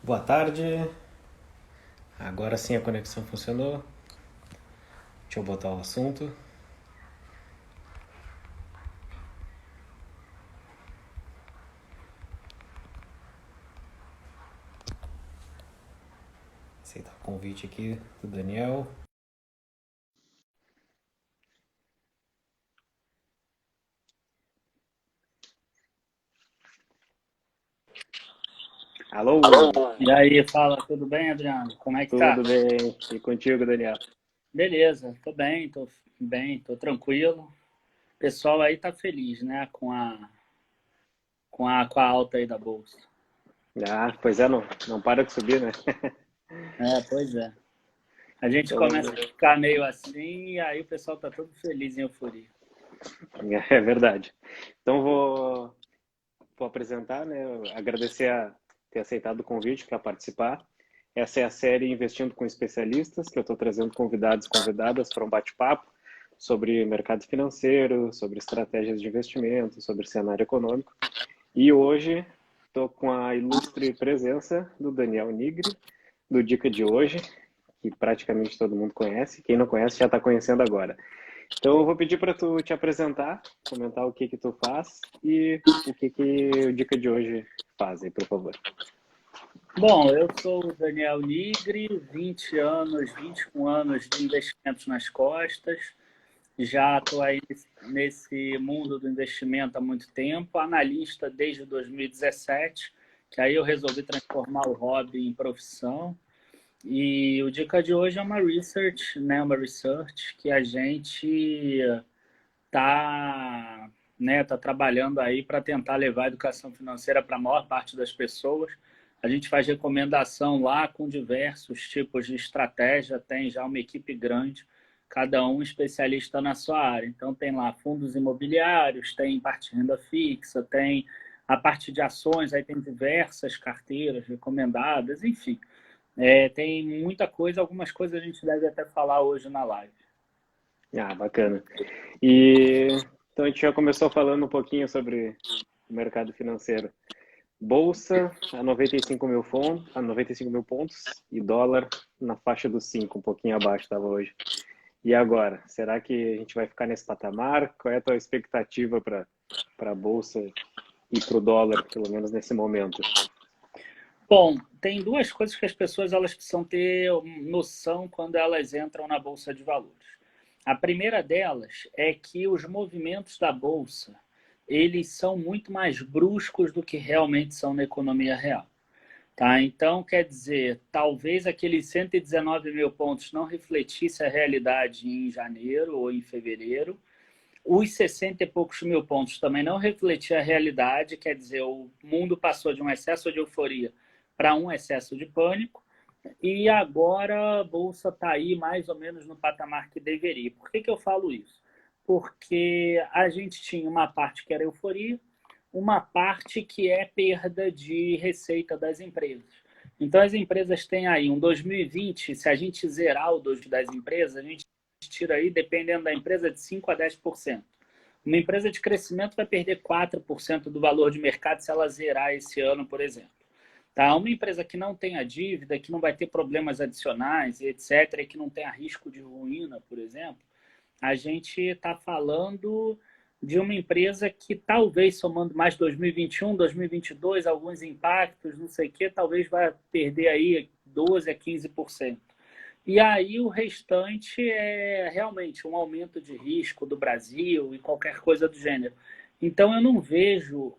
Boa tarde. Agora sim a conexão funcionou. Deixa eu botar o assunto. Aceitar o convite aqui do Daniel. Alô, E aí, fala, tudo bem, Adriano? Como é que tá? tudo bem? E contigo, Daniel? Beleza, tô bem, tô tranquilo. O pessoal aí tá feliz, né, com a alta aí da bolsa. Ah, pois é, não para de subir, né? É, pois é. A gente Então, começa a ficar meio assim e aí o pessoal tá todo feliz em euforia. é verdade. Então vou apresentar, né? Agradecer a ter aceitado o convite para participar. Essa é a série Investindo com Especialistas, que eu estou trazendo convidados e convidadas para um bate-papo sobre mercado financeiro, sobre estratégias de investimento, sobre cenário econômico. E hoje estou com a ilustre presença do Daniel Nigri, do Dica de hoje, que praticamente todo mundo conhece. Quem não conhece já está conhecendo agora. Então eu vou pedir para tu te apresentar, comentar o que tu faz e o que o Dica de hoje faz, aí, por favor. Bom, eu sou o Daniel Nigri, 20 anos, 21 anos de investimentos nas costas. Já estou aí nesse mundo do investimento há muito tempo, analista desde 2017, que aí eu resolvi transformar o hobby em profissão. E o dica de hoje é uma research que a gente está tá trabalhando aí para tentar levar a educação financeira para a maior parte das pessoas. A gente faz recomendação lá com diversos tipos de estratégia, tem já uma equipe grande, cada um especialista na sua área. Então tem lá fundos imobiliários, tem parte de renda fixa, tem a parte de ações, aí tem diversas carteiras recomendadas, enfim. Tem muita coisa, algumas coisas a gente deve até falar hoje na live. Ah, bacana. E então a gente já começou falando um pouquinho sobre o mercado financeiro. Bolsa a 95 mil pontos, a 95 mil pontos e dólar na faixa dos 5, um pouquinho abaixo estava hoje. E agora? Será que a gente vai ficar nesse patamar? Qual é a tua expectativa para a bolsa e para o dólar, pelo menos nesse momento? Bom, tem duas coisas que as pessoas elas precisam ter noção quando elas entram na bolsa de valores. A primeira delas é que os movimentos da bolsa eles são muito mais bruscos do que realmente são na economia real. Tá? Então, quer dizer, talvez aqueles 119 mil pontos não refletisse a realidade em janeiro ou em fevereiro. Os 60 e poucos mil pontos também não refletiam a realidade, quer dizer, o mundo passou de um excesso de euforia para um excesso de pânico, e agora a Bolsa está aí mais ou menos no patamar que deveria. Por que eu falo isso? Porque a gente tinha uma parte que era euforia, uma parte que é perda de receita das empresas. Então, as empresas têm aí um 2020, se a gente zerar o 2 das empresas, a gente tira aí, dependendo da empresa, de 5 a 10%. Uma empresa de crescimento vai perder 4% do valor de mercado se ela zerar esse ano, por exemplo. Tá? Uma empresa que não tenha dívida, que não vai ter problemas adicionais, etc., e que não tenha risco de ruína, por exemplo, a gente está falando de uma empresa que talvez, somando mais 2021, 2022, alguns impactos, não sei o quê, talvez vai perder aí 12 a 15%. E aí o restante é realmente um aumento de risco do Brasil e qualquer coisa do gênero. Então eu não vejo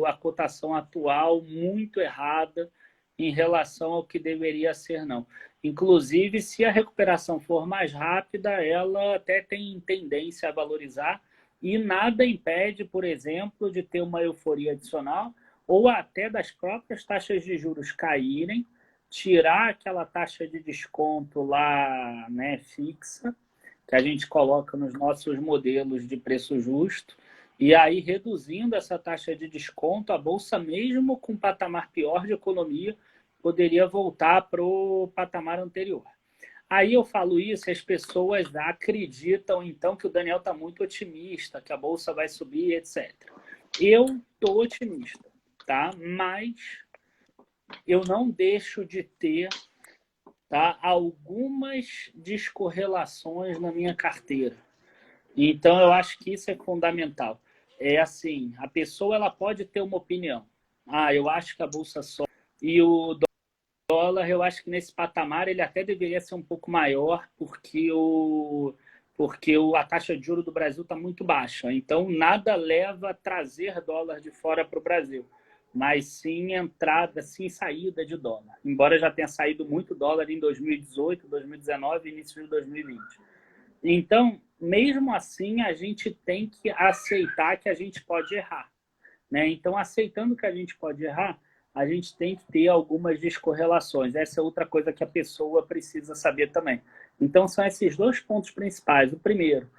a cotação atual muito errada em relação ao que deveria ser, não. Inclusive, se a recuperação for mais rápida, ela até tem tendência a valorizar e nada impede, por exemplo, de ter uma euforia adicional ou até das próprias taxas de juros caírem, tirar aquela taxa de desconto lá, né, fixa, que a gente coloca nos nossos modelos de preço justo, e aí reduzindo essa taxa de desconto, a bolsa, mesmo com um patamar pior de economia, poderia voltar para o patamar anterior. Aí eu falo isso e as pessoas acreditam, então, que o Daniel está muito otimista, que a bolsa vai subir, etc. Eu estou otimista, tá? Mas eu não deixo de ter, tá, algumas descorrelações na minha carteira. Então, eu acho que isso é fundamental. É assim, a pessoa ela pode ter uma opinião. Ah, eu acho que a bolsa sobe e o dólar, eu acho que nesse patamar ele até deveria ser um pouco maior, porque a taxa de juros do Brasil está muito baixa. Então, nada leva a trazer dólar de fora para o Brasil, mas sim entrada, sim saída de dólar. Embora já tenha saído muito dólar em 2018, 2019 e início de 2020. Então, mesmo assim, a gente tem que aceitar que a gente pode errar, né? Então, aceitando que a gente pode errar, a gente tem que ter algumas descorrelações. Essa é outra coisa que a pessoa precisa saber também. Então, são esses dois pontos principais. O primeiro,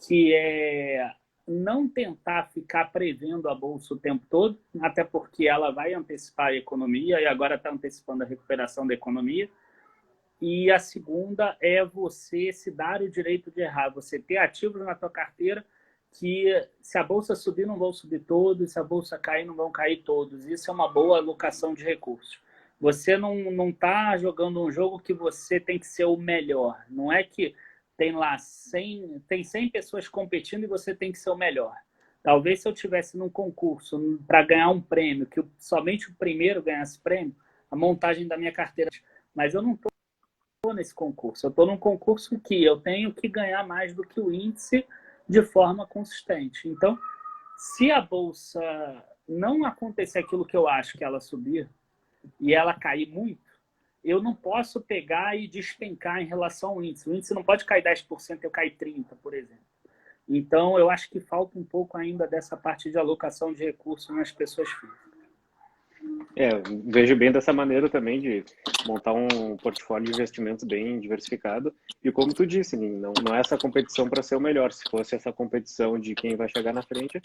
que é não tentar ficar prevendo a bolsa o tempo todo, até porque ela vai antecipar a economia e agora está antecipando a recuperação da economia. E a segunda é você se dar o direito de errar, você ter ativos na tua carteira que se a bolsa subir não vão subir todos, se a bolsa cair não vão cair todos. Isso é uma boa alocação de recursos. Você não está jogando um jogo que você tem que ser o melhor. Não é que tem lá 100 pessoas competindo e você tem que ser o melhor. Talvez se eu tivesse num concurso para ganhar um prêmio, que somente o primeiro ganhasse prêmio, a montagem da minha carteira. Mas eu não estou nesse concurso. Eu estou num concurso que eu tenho que ganhar mais do que o índice de forma consistente. Então, se a bolsa não acontecer aquilo que eu acho que ela subir e ela cair muito, eu não posso pegar e despencar em relação ao índice. O índice não pode cair 10% e eu cair 30%, por exemplo. Então, eu acho que falta um pouco ainda dessa parte de alocação de recursos nas pessoas físicas. Vejo bem dessa maneira também de montar um portfólio de investimentos bem diversificado. E como tu disse, não é essa competição para ser o melhor. Se fosse essa competição de quem vai chegar na frente,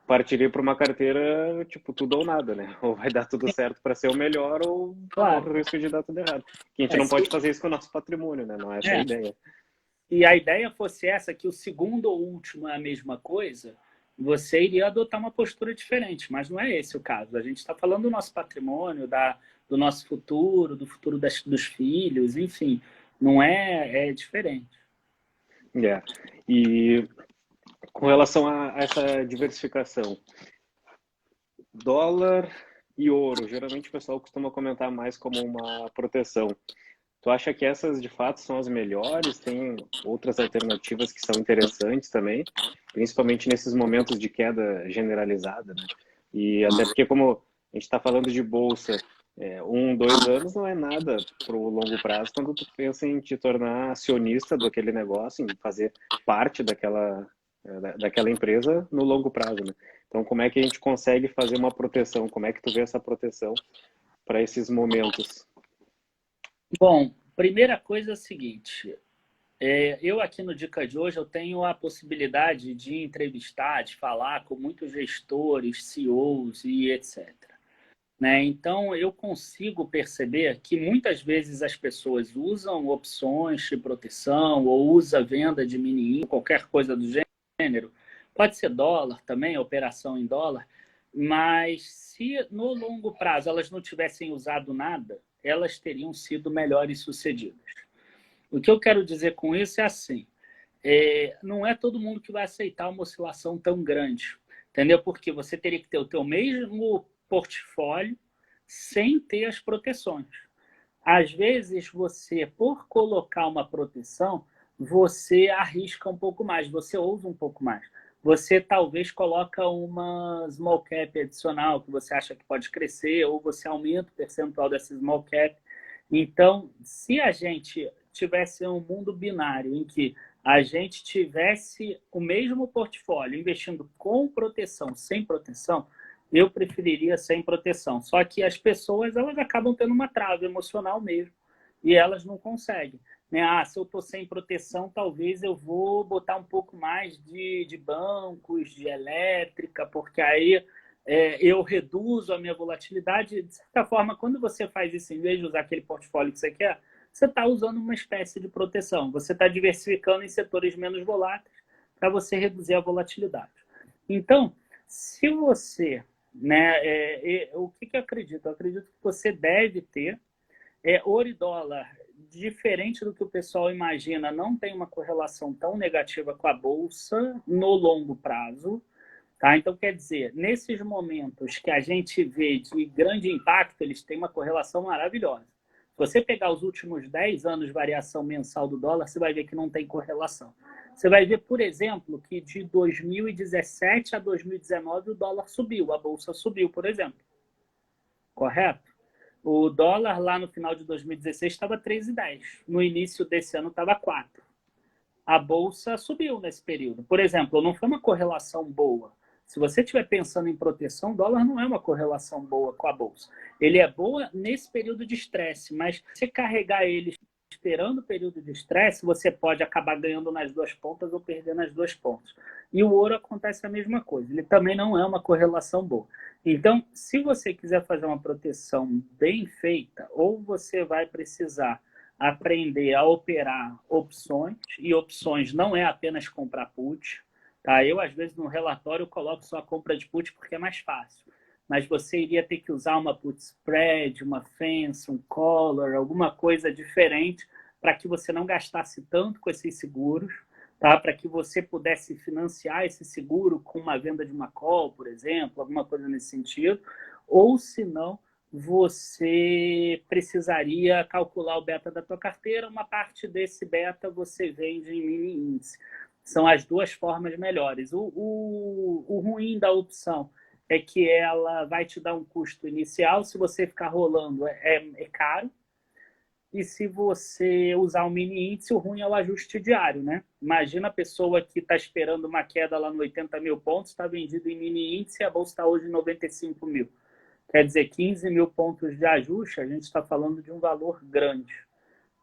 partiria para uma carteira tipo tudo ou nada, né? Ou vai dar tudo certo para ser o melhor ou corre o risco de dar tudo errado. Que a gente não pode fazer isso com o nosso patrimônio, né? Não é essa a ideia. E a ideia fosse essa, que o segundo ou último é a mesma coisa, você iria adotar uma postura diferente, mas não é esse o caso. A gente está falando do nosso patrimônio, do nosso futuro, do futuro dos filhos, enfim, não é diferente. E com relação a essa diversificação, dólar e ouro, geralmente o pessoal costuma comentar mais como uma proteção. Tu acha que essas de fato são as melhores? Tem outras alternativas que são interessantes também, principalmente nesses momentos de queda generalizada, né? E até porque, como a gente está falando de bolsa, 2 anos não é nada para o longo prazo quando tu pensa em te tornar acionista daquele negócio, em fazer parte daquela empresa no longo prazo, né? Então, como é que a gente consegue fazer uma proteção? Como é que tu vê essa proteção para esses momentos? Bom, primeira coisa é a seguinte, eu aqui no Dica de hoje eu tenho a possibilidade de entrevistar, de falar com muitos gestores, CEOs e etc. Né? Então, eu consigo perceber que muitas vezes as pessoas usam opções de proteção ou usam venda de mini, qualquer coisa do gênero. Pode ser dólar também, operação em dólar, mas se no longo prazo elas não tivessem usado nada, elas teriam sido melhores sucedidas. O que eu quero dizer com isso é assim, não é todo mundo que vai aceitar uma oscilação tão grande, entendeu? Porque você teria que ter o teu mesmo portfólio sem ter as proteções. Às vezes, você, por colocar uma proteção, você arrisca um pouco mais, você ousa um pouco mais. Você talvez coloca uma small cap adicional que você acha que pode crescer, ou você aumenta o percentual dessa small cap. Então, se a gente tivesse um mundo binário em que a gente tivesse o mesmo portfólio investindo com proteção, sem proteção, eu preferiria sem proteção. Só que as pessoas elas acabam tendo uma trava emocional mesmo e elas não conseguem. Né? Se eu estou sem proteção, talvez eu vou botar um pouco mais de bancos, de elétrica, porque aí eu reduzo a minha volatilidade. De certa forma, quando você faz isso, em vez de usar aquele portfólio que você quer, você está usando uma espécie de proteção. Você está diversificando em setores menos voláteis para você reduzir a volatilidade. Então, se você né? O que eu acredito? Eu acredito que você deve ter ouro e dólar, diferente do que o pessoal imagina, não tem uma correlação tão negativa com a bolsa no longo prazo. Tá? Então, quer dizer, nesses momentos que a gente vê de grande impacto, eles têm uma correlação maravilhosa. Se você pegar os últimos 10 anos de variação mensal do dólar, você vai ver que não tem correlação. Você vai ver, por exemplo, que de 2017 a 2019 o dólar subiu, a bolsa subiu, por exemplo. Correto? O dólar lá no final de 2016 estava 3,10. No início desse ano estava 4. A bolsa subiu nesse período. Por exemplo, não foi uma correlação boa. Se você estiver pensando em proteção, o dólar não é uma correlação boa com a bolsa. Ele é boa nesse período de estresse, mas se carregar ele esperando o período de estresse, você pode acabar ganhando nas duas pontas ou perdendo nas duas pontas. E o ouro acontece a mesma coisa. Ele também não é uma correlação boa. Então, se você quiser fazer uma proteção bem feita, ou você vai precisar aprender a operar opções, e opções não é apenas comprar put, tá? Eu, às vezes, no relatório, eu coloco só a compra de put porque é mais fácil, mas você iria ter que usar uma put spread, uma fence, um collar, alguma coisa diferente para que você não gastasse tanto com esses seguros, tá? Para que você pudesse financiar esse seguro com uma venda de uma call, por exemplo, alguma coisa nesse sentido, ou se não, você precisaria calcular o beta da tua carteira, uma parte desse beta você vende em mini índice. São as duas formas melhores. O ruim da opção é que ela vai te dar um custo inicial, se você ficar rolando é caro, e se você usar um mini índice, o ruim é o ajuste diário, né? Imagina a pessoa que está esperando uma queda lá no 80 mil pontos, está vendido em mini índice e a bolsa está hoje em 95 mil. Quer dizer, 15 mil pontos de ajuste, a gente está falando de um valor grande,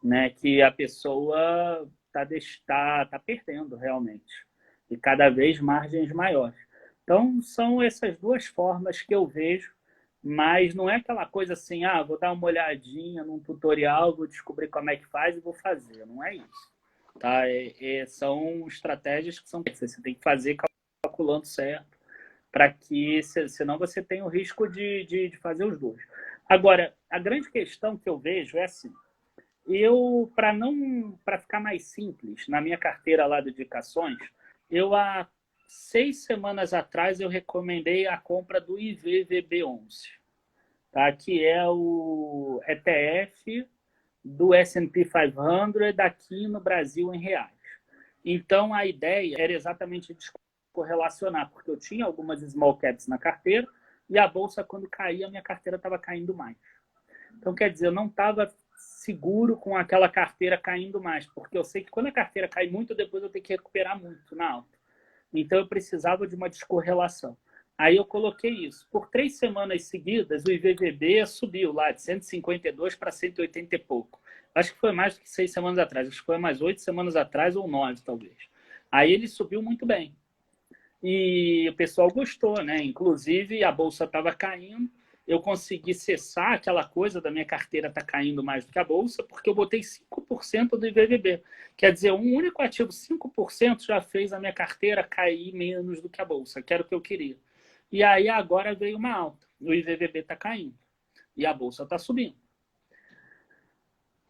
né? Que a pessoa está perdendo realmente. E cada vez margens maiores. Então, são essas duas formas que eu vejo, mas não é aquela coisa assim, vou dar uma olhadinha num tutorial, vou descobrir como é que faz e vou fazer. Não é isso. Tá? São estratégias que você tem que fazer calculando certo, para que, senão você tem o risco de fazer os dois. Agora, a grande questão que eu vejo é assim, para ficar mais simples, na minha carteira lá de indicações, há 6 semanas atrás eu recomendei a compra do IVVB11, tá? Que é o ETF do S&P 500 aqui no Brasil em reais. Então, a ideia era exatamente correlacionar, porque eu tinha algumas small caps na carteira e a bolsa, quando caía, a minha carteira estava caindo mais. Então, quer dizer, eu não estava seguro com aquela carteira caindo mais, porque eu sei que quando a carteira cai muito, depois eu tenho que recuperar muito na alta. Então, eu precisava de uma descorrelação. Aí eu coloquei isso. Por 3 semanas seguidas, o IVVB subiu lá de 152 para 180 e pouco. Acho que foi mais do que 6 semanas atrás. Acho que foi mais 8 semanas atrás ou 9, talvez. Aí ele subiu muito bem. E o pessoal gostou, né? Inclusive, a bolsa estava caindo. Eu consegui cessar aquela coisa da minha carteira estar caindo mais do que a bolsa, porque eu botei 5% do IVVB. Quer dizer, um único ativo, 5%, já fez a minha carteira cair menos do que a bolsa, que era o que eu queria. E aí agora veio uma alta. O IVVB está caindo e a bolsa está subindo.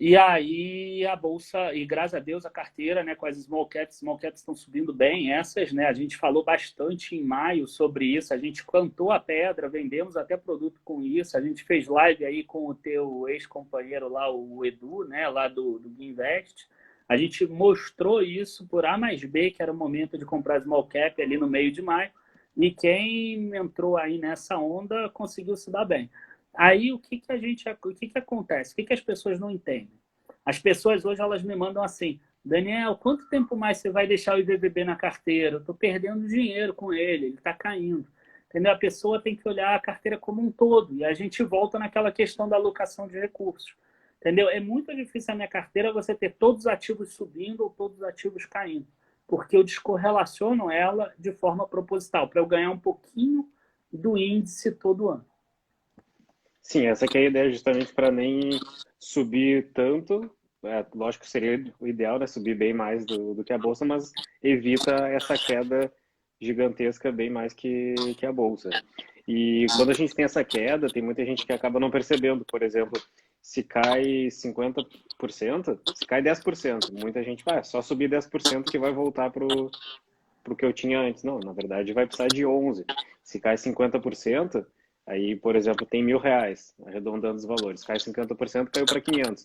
E aí a bolsa, e graças a Deus a carteira, né, com as small caps estão subindo bem, essas, né, a gente falou bastante em maio sobre isso, a gente cantou a pedra, vendemos até produto com isso, a gente fez live aí com o teu ex-companheiro lá, o Edu, né, lá do Invest, a gente mostrou isso por A mais B, que era o momento de comprar small cap ali no meio de maio, e quem entrou aí nessa onda conseguiu se dar bem. Aí o que acontece? O que as pessoas não entendem? As pessoas hoje elas me mandam assim: Daniel, quanto tempo mais você vai deixar o IVVB na carteira? Eu estou perdendo dinheiro com ele está caindo. Entendeu? A pessoa tem que olhar a carteira como um todo e a gente volta naquela questão da alocação de recursos. Entendeu? É muito difícil a minha carteira você ter todos os ativos subindo ou todos os ativos caindo, porque eu descorrelaciono ela de forma proposital, para eu ganhar um pouquinho do índice todo ano. Sim, essa aqui é a ideia justamente para nem subir tanto. Lógico que seria o ideal, né? Subir bem mais do que a bolsa, mas evita essa queda gigantesca bem mais que a bolsa. E quando a gente tem essa queda, tem muita gente que acaba não percebendo. Por exemplo, se cai 50%, se cai 10%, muita gente vai, só subir 10% que vai voltar pro que eu tinha antes. Não, na verdade vai precisar de 11. Se cai 50%, aí, por exemplo, tem R$ 1.000, arredondando os valores. Cai 50%, caiu para 500.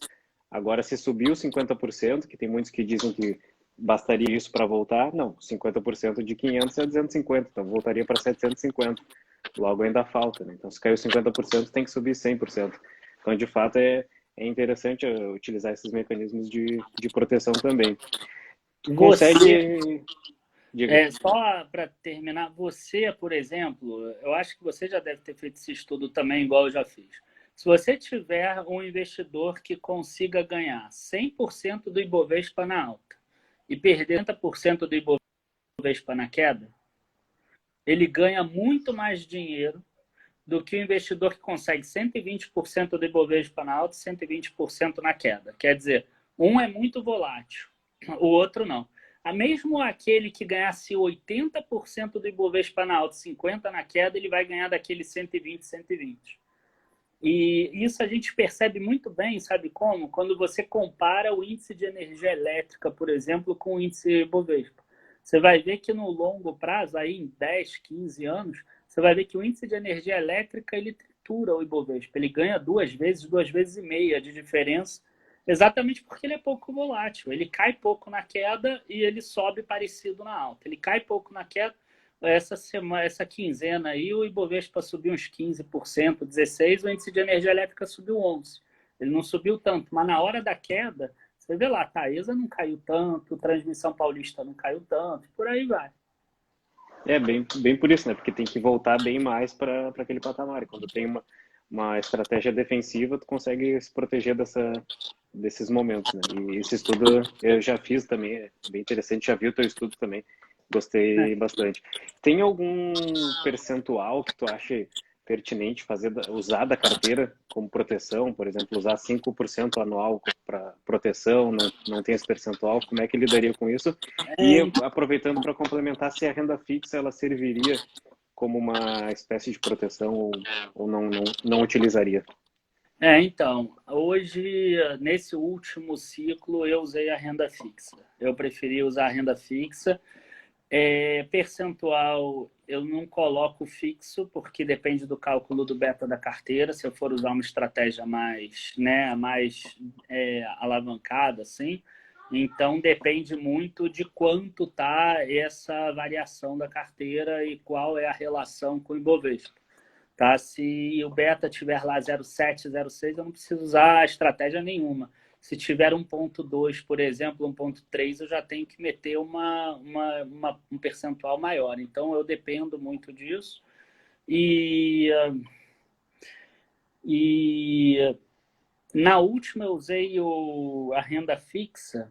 Agora, se subiu 50%, que tem muitos que dizem que bastaria isso para voltar, não, 50% de 500 é 250, então voltaria para 750. Logo ainda falta, né? Então, se caiu 50%, tem que subir 100%. Então, de fato, é interessante utilizar esses mecanismos de proteção também. Tu Você, consegue... Diga. só para terminar, você, por exemplo, eu acho que você já deve ter feito esse estudo também, igual eu já fiz. Se você tiver um investidor que consiga ganhar 100% do Ibovespa na alta e perder 30% do Ibovespa na queda, ele ganha muito mais dinheiro do que o investidor que consegue 120% do Ibovespa na alta e 120% na queda. Quer dizer, um é muito volátil, o outro não. Mesmo aquele que ganhasse 80% do Ibovespa na alta e 50% na queda, ele vai ganhar daquele 120, 120. E isso a gente percebe muito bem, sabe como? Quando você compara o índice de energia elétrica, por exemplo, com o índice Ibovespa. Você vai ver que no longo prazo, aí em 10, 15 anos, você vai ver que o índice de energia elétrica ele tritura o Ibovespa. Ele ganha 2 vezes e meia de diferença, exatamente porque ele é pouco volátil. Ele cai pouco na queda e ele sobe parecido na alta. Ele cai pouco na queda. Essa quinzena aí, o Ibovespa subiu uns 15%, 16%, o índice de energia elétrica subiu 11%. Ele não subiu tanto, mas na hora da queda, você vê lá, Taesa não caiu tanto, Transmissão Paulista não caiu tanto, por aí vai. Bem por isso, né? Porque tem que voltar bem mais para aquele patamar. E quando tem uma estratégia defensiva, tu consegue se proteger desses momentos, né? E esse estudo eu já fiz também, é bem interessante, já vi o teu estudo também, gostei bastante. Tem algum percentual que tu acha pertinente usar da carteira como proteção, por exemplo, usar 5% anual para proteção, não tem esse percentual, como é que lidaria com isso? E aproveitando para complementar, se a renda fixa ela serviria como uma espécie de proteção ou não utilizaria? Então, hoje, nesse último ciclo, eu usei a renda fixa. Eu preferi usar a renda fixa. Percentual, eu não coloco fixo, porque depende do cálculo do beta da carteira. Se eu for usar uma estratégia mais alavancada, assim, então depende muito de quanto está essa variação da carteira e qual é a relação com o Ibovespa. Tá? Se o beta tiver lá 0,7, 0,6, eu não preciso usar estratégia nenhuma. Se tiver 1,2, por exemplo, 1,3, eu já tenho que meter um percentual maior. Então, eu dependo muito disso. E na última, eu usei a renda fixa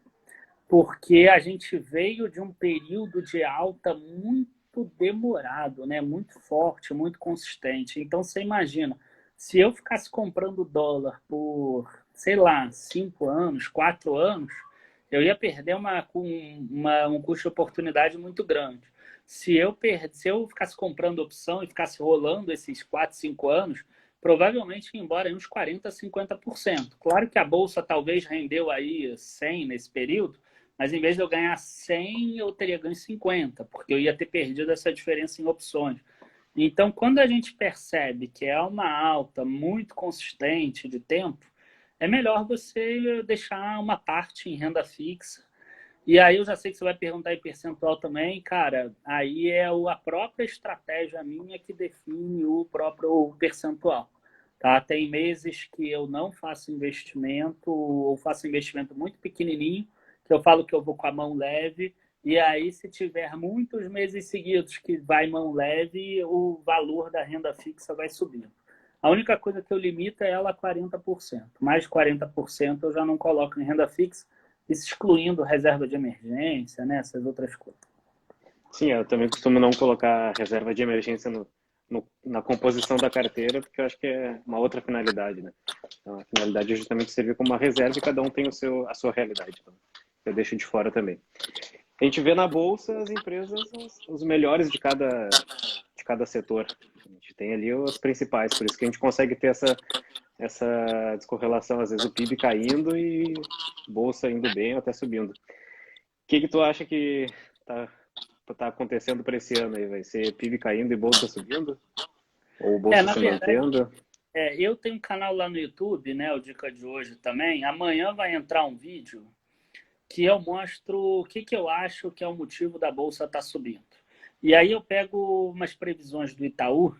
porque a gente veio de um período de alta muito demorado, né? Muito forte, muito consistente. Então, você imagina, se eu ficasse comprando dólar por, sei lá, 5 anos, 4 anos, eu ia perder um custo de oportunidade muito grande. Se eu ficasse comprando opção e ficasse rolando esses 4, 5 anos, provavelmente ia embora em uns 40%, 50%. Claro que a Bolsa talvez rendeu aí 100 nesse período, mas em vez de eu ganhar 100, eu teria ganho 50, porque eu ia ter perdido essa diferença em opções. Então, quando a gente percebe que é uma alta muito consistente de tempo, é melhor você deixar uma parte em renda fixa. E aí eu já sei que você vai perguntar em percentual também, cara, aí é a própria estratégia minha que define o próprio percentual. Tá? Tem meses que eu não faço investimento, ou faço investimento muito pequenininho, que eu falo que eu vou com a mão leve, e aí se tiver muitos meses seguidos que vai mão leve, o valor da renda fixa vai subindo. A única coisa que eu limito é ela a 40%. Mais de 40% eu já não coloco em renda fixa, excluindo reserva de emergência, né? Essas outras coisas. Sim, eu também costumo não colocar reserva de emergência na composição da carteira, porque eu acho que é uma outra finalidade, né? Então, a finalidade é justamente servir como uma reserva e cada um tem a sua realidade. Então, eu deixo de fora também. A gente vê na bolsa as empresas os melhores de cada setor. A gente tem ali os principais, por isso que a gente consegue ter essa descorrelação, às vezes o PIB caindo e bolsa indo bem ou até subindo. O que tu acha que tá acontecendo para esse ano aí? Vai ser PIB caindo e bolsa subindo? Ou bolsa Na se verdade, mantendo? eu tenho um canal lá no YouTube, né, o Dica de Hoje também. Amanhã vai entrar um vídeo que eu mostro o que eu acho que é o motivo da bolsa estar subindo. E aí eu pego umas previsões do Itaú,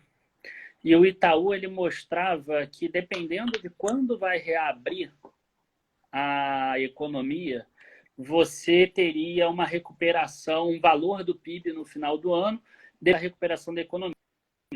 e o Itaú ele mostrava que dependendo de quando vai reabrir a economia, você teria uma recuperação, um valor do PIB no final do ano, da recuperação da economia.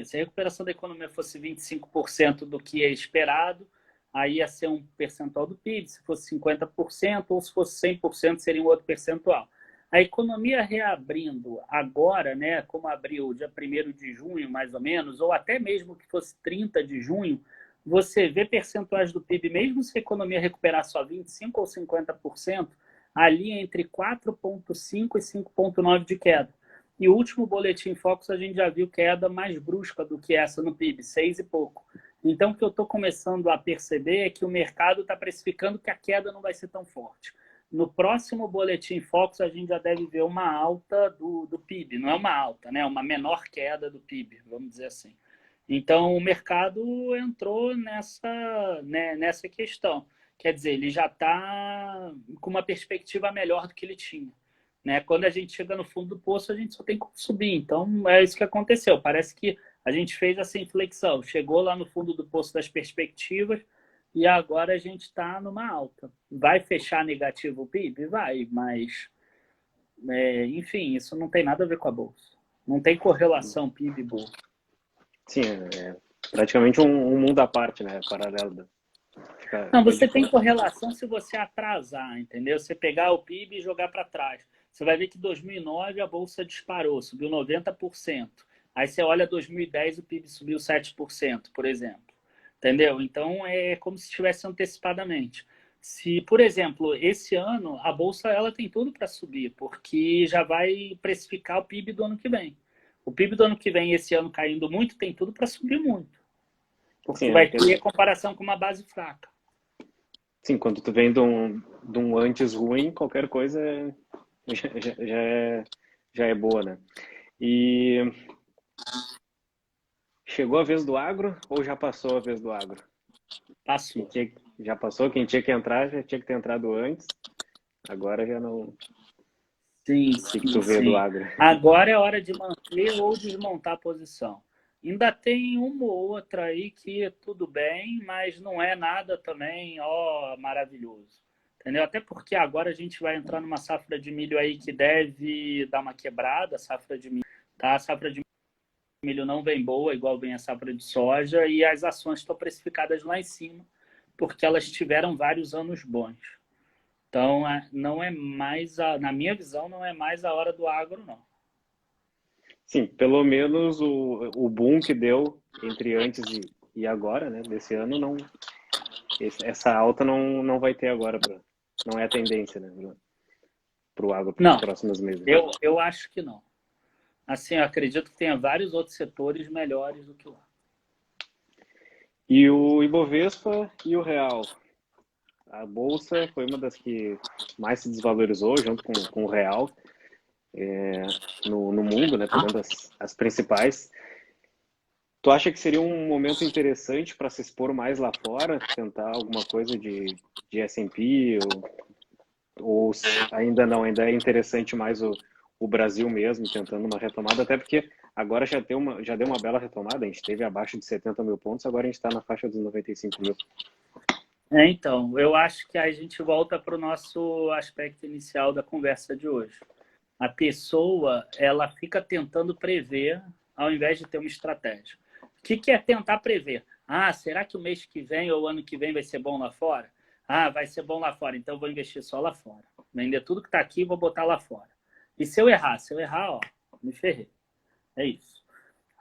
Se a recuperação da economia fosse 25% do que é esperado, aí ia ser um percentual do PIB, se fosse 50%, ou se fosse 100%, seria um outro percentual. A economia reabrindo agora, né, como abriu dia 1º de junho, mais ou menos, ou até mesmo que fosse 30 de junho, você vê percentuais do PIB, mesmo se a economia recuperar só 25% ou 50%, ali entre 4,5% e 5,9% de queda. E o último boletim Focus a gente já viu queda mais brusca do que essa no PIB, 6 e pouco. Então, o que eu estou começando a perceber é que o mercado está precificando que a queda não vai ser tão forte. No próximo boletim Focus, a gente já deve ver uma alta do PIB. Não é uma alta, né? Uma menor queda do PIB, vamos dizer assim. Então, o mercado entrou nessa questão. Quer dizer, ele já está com uma perspectiva melhor do que ele tinha. Né? Quando a gente chega no fundo do poço, a gente só tem que subir. Então, é isso que aconteceu. Parece que a gente fez essa inflexão. Chegou lá no fundo do poço das perspectivas e agora a gente está numa alta. Vai fechar negativo o PIB? Vai, mas, enfim, isso não tem nada a ver com a Bolsa. Não tem correlação PIB e Bolsa. Sim, é praticamente um mundo à parte, né? Paralelo. Não, você tem correlação se você atrasar, entendeu? Você pegar o PIB e jogar para trás. Você vai ver que em 2009 a Bolsa disparou, subiu 90%. Aí você olha 2010, o PIB subiu 7%, por exemplo. Entendeu? Então, é como se estivesse antecipadamente. Se, por exemplo, esse ano, a Bolsa ela tem tudo para subir, porque já vai precificar o PIB do ano que vem. O PIB do ano que vem, esse ano caindo muito, tem tudo para subir muito. Porque Sim, vai ter comparação com uma base fraca. Sim, quando tu vem de um antes ruim, qualquer coisa já é boa, né? E chegou a vez do agro ou já passou a vez do agro? Passou. Já passou, quem tinha que entrar já tinha que ter entrado antes. Agora já não. Sim, O que tu vê do agro? Agora é hora de manter ou desmontar a posição. Ainda tem uma ou outra aí que tudo bem, mas não é nada também, maravilhoso. Entendeu? Até porque agora a gente vai entrar numa safra de milho aí que deve dar uma quebrada, a safra de milho, tá? A safra de milho não vem boa, igual vem a safra de soja, e as ações estão precificadas lá em cima, porque elas tiveram vários anos bons. Então, não é mais, na minha visão, não é mais a hora do agro, não. Sim, pelo menos o boom que deu entre antes e agora, né, desse ano, não, essa alta não vai ter agora, não é a tendência, né, para o agro para os próximos meses. Eu acho que não. Assim, eu acredito que tenha vários outros setores melhores do que o agro. E o Ibovespa e o Real? A Bolsa foi uma das que mais se desvalorizou, junto com o Real, no mundo, né, pegando as principais. Tu acha que seria um momento interessante para se expor mais lá fora, tentar alguma coisa de S&P ou ainda não, ainda é interessante mais o Brasil mesmo, tentando uma retomada, até porque agora já deu uma bela retomada, a gente teve abaixo de 70 mil pontos, agora a gente está na faixa dos 95 mil. Então, eu acho que a gente volta para o nosso aspecto inicial da conversa de hoje. A pessoa, ela fica tentando prever ao invés de ter uma estratégia. O que é tentar prever? Será que o mês que vem ou o ano que vem vai ser bom lá fora? Vai ser bom lá fora, então eu vou investir só lá fora. Vender tudo que está aqui e vou botar lá fora. E se eu errar? Se eu errar, me ferrei. É isso.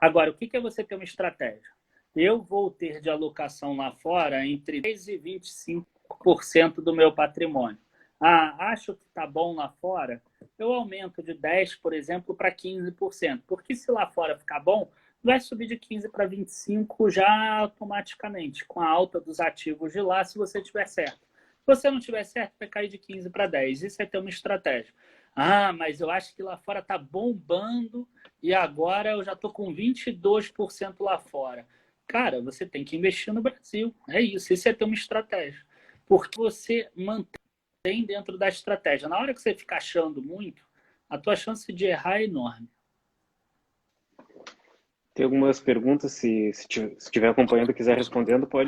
Agora, o que é você ter uma estratégia? Eu vou ter de alocação lá fora entre 10% e 25% do meu patrimônio. Acho que está bom lá fora, eu aumento de 10%, por exemplo, para 15%. Porque se lá fora ficar bom, vai subir de 15 para 25 já automaticamente, com a alta dos ativos de lá, se você tiver certo. Se você não tiver certo, vai cair de 15 para 10. Isso é ter uma estratégia. Ah, mas eu acho que lá fora está bombando e agora eu já estou com 22% lá fora. Cara, você tem que investir no Brasil. É isso. Isso é ter uma estratégia. Porque você mantém dentro da estratégia. Na hora que você fica achando muito, a tua chance de errar é enorme. Tem algumas perguntas, se estiver acompanhando e quiser respondendo, a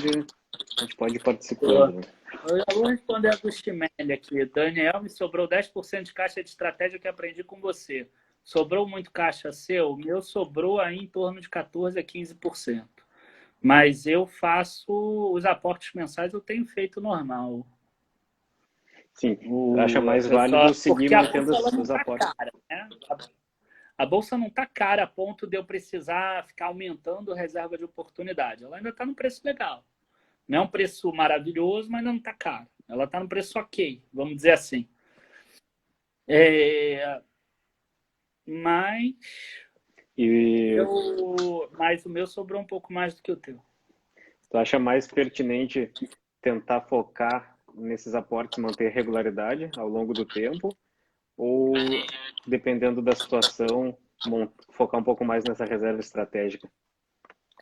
gente pode ir participando. Né? Eu já vou responder a do Chimelli aqui. Daniel, me sobrou 10% de caixa de estratégia que aprendi com você. Sobrou muito caixa seu? O meu sobrou aí em torno de 14% a 15%. Mas eu faço os aportes mensais, eu tenho feito normal. Sim, acha mais válido seguir mantendo os aportes. Cara, né? A bolsa não está cara a ponto de eu precisar ficar aumentando a reserva de oportunidade. Ela ainda está no preço legal. Não é um preço maravilhoso, mas não está caro. Ela está no preço ok, vamos dizer assim. Mas o meu sobrou um pouco mais do que o teu. Tu acha mais pertinente tentar focar nesses aportes, manter regularidade ao longo do tempo? Ou, dependendo da situação, focar um pouco mais nessa reserva estratégica?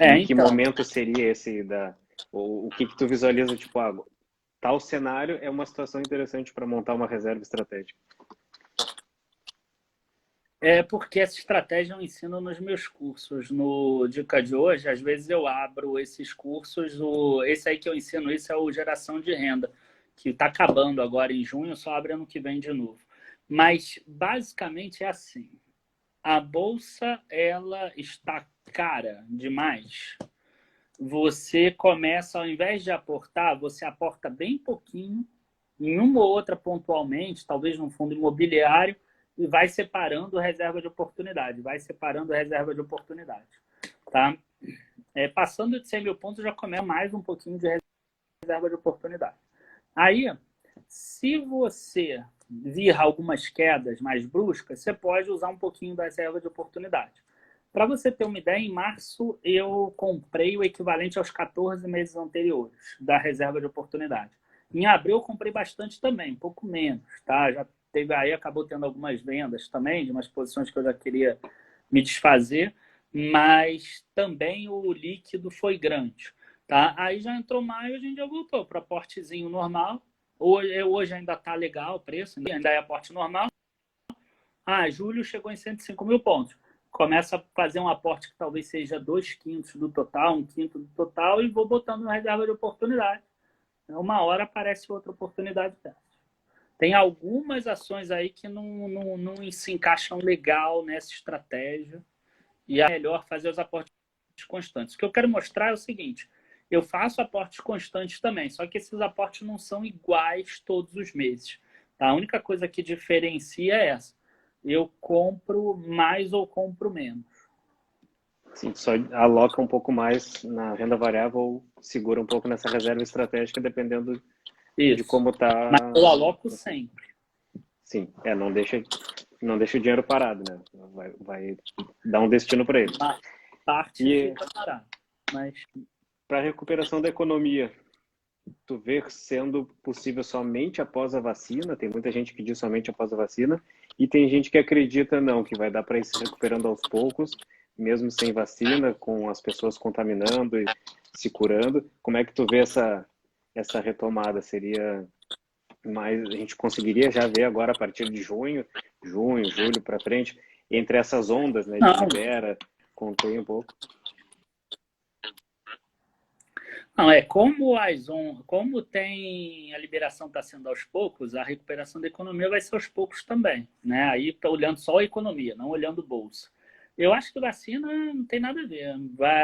Em que momento seria esse o que tu visualiza, tipo, tal cenário é uma situação interessante para montar uma reserva estratégica? É porque essa estratégia eu ensino nos meus cursos. No Dica de hoje, às vezes eu abro esses cursos. Esse aí que eu ensino, isso é o Geração de Renda, que está acabando agora em junho, só abre ano que vem de novo. Mas, basicamente, é assim. A bolsa, ela está cara demais. Você começa, ao invés de aportar, você aporta bem pouquinho, em uma ou outra pontualmente, talvez num fundo imobiliário, e vai separando reserva de oportunidade, tá? Passando de 100 mil pontos, já começa mais um pouquinho de reserva de oportunidade. Aí, se você vir algumas quedas mais bruscas, você pode usar um pouquinho da reserva de oportunidade. Para você ter uma ideia, em março eu comprei o equivalente aos 14 meses anteriores da reserva de oportunidade. Em abril eu comprei bastante também, um pouco menos, tá? Já teve aí, acabou tendo algumas vendas também, de umas posições que eu já queria me desfazer, mas também o líquido foi grande, tá? Aí já entrou maio, a gente já voltou para aportezinho normal. Hoje ainda está legal o preço, ainda é aporte normal. Julho chegou em 105 mil pontos. Começa a fazer um aporte que talvez seja 2/5 do total, 1/5 do total, e vou botando na reserva de oportunidade. Uma hora aparece outra oportunidade dessa. Tem algumas ações aí que não se encaixam legal nessa estratégia e é melhor fazer os aportes constantes. O que eu quero mostrar é o seguinte: eu faço aportes constantes também, só que esses aportes não são iguais todos os meses. Tá? A única coisa que diferencia é essa. Eu compro mais ou compro menos. Sim, só aloca um pouco mais na renda variável ou segura um pouco nessa reserva estratégica, dependendo de como está. Mas eu aloco sempre. Sim, não deixa o dinheiro parado, né? Vai dar um destino para ele. Parte fica parado. Mas para a recuperação da economia, tu vê sendo possível somente após a vacina? Tem muita gente que diz somente após a vacina e tem gente que acredita não, que vai dar para ir se recuperando aos poucos, mesmo sem vacina, com as pessoas contaminando e se curando. Como é que tu vê essa retomada? Seria mais, a gente conseguiria já ver agora a partir de julho, para frente, entre essas ondas, né, de libera, contém um pouco? Não, como tem a liberação está sendo aos poucos, a recuperação da economia vai ser aos poucos também, né? Aí tá olhando só a economia, não olhando bolsa. Eu acho que vacina não tem nada a ver,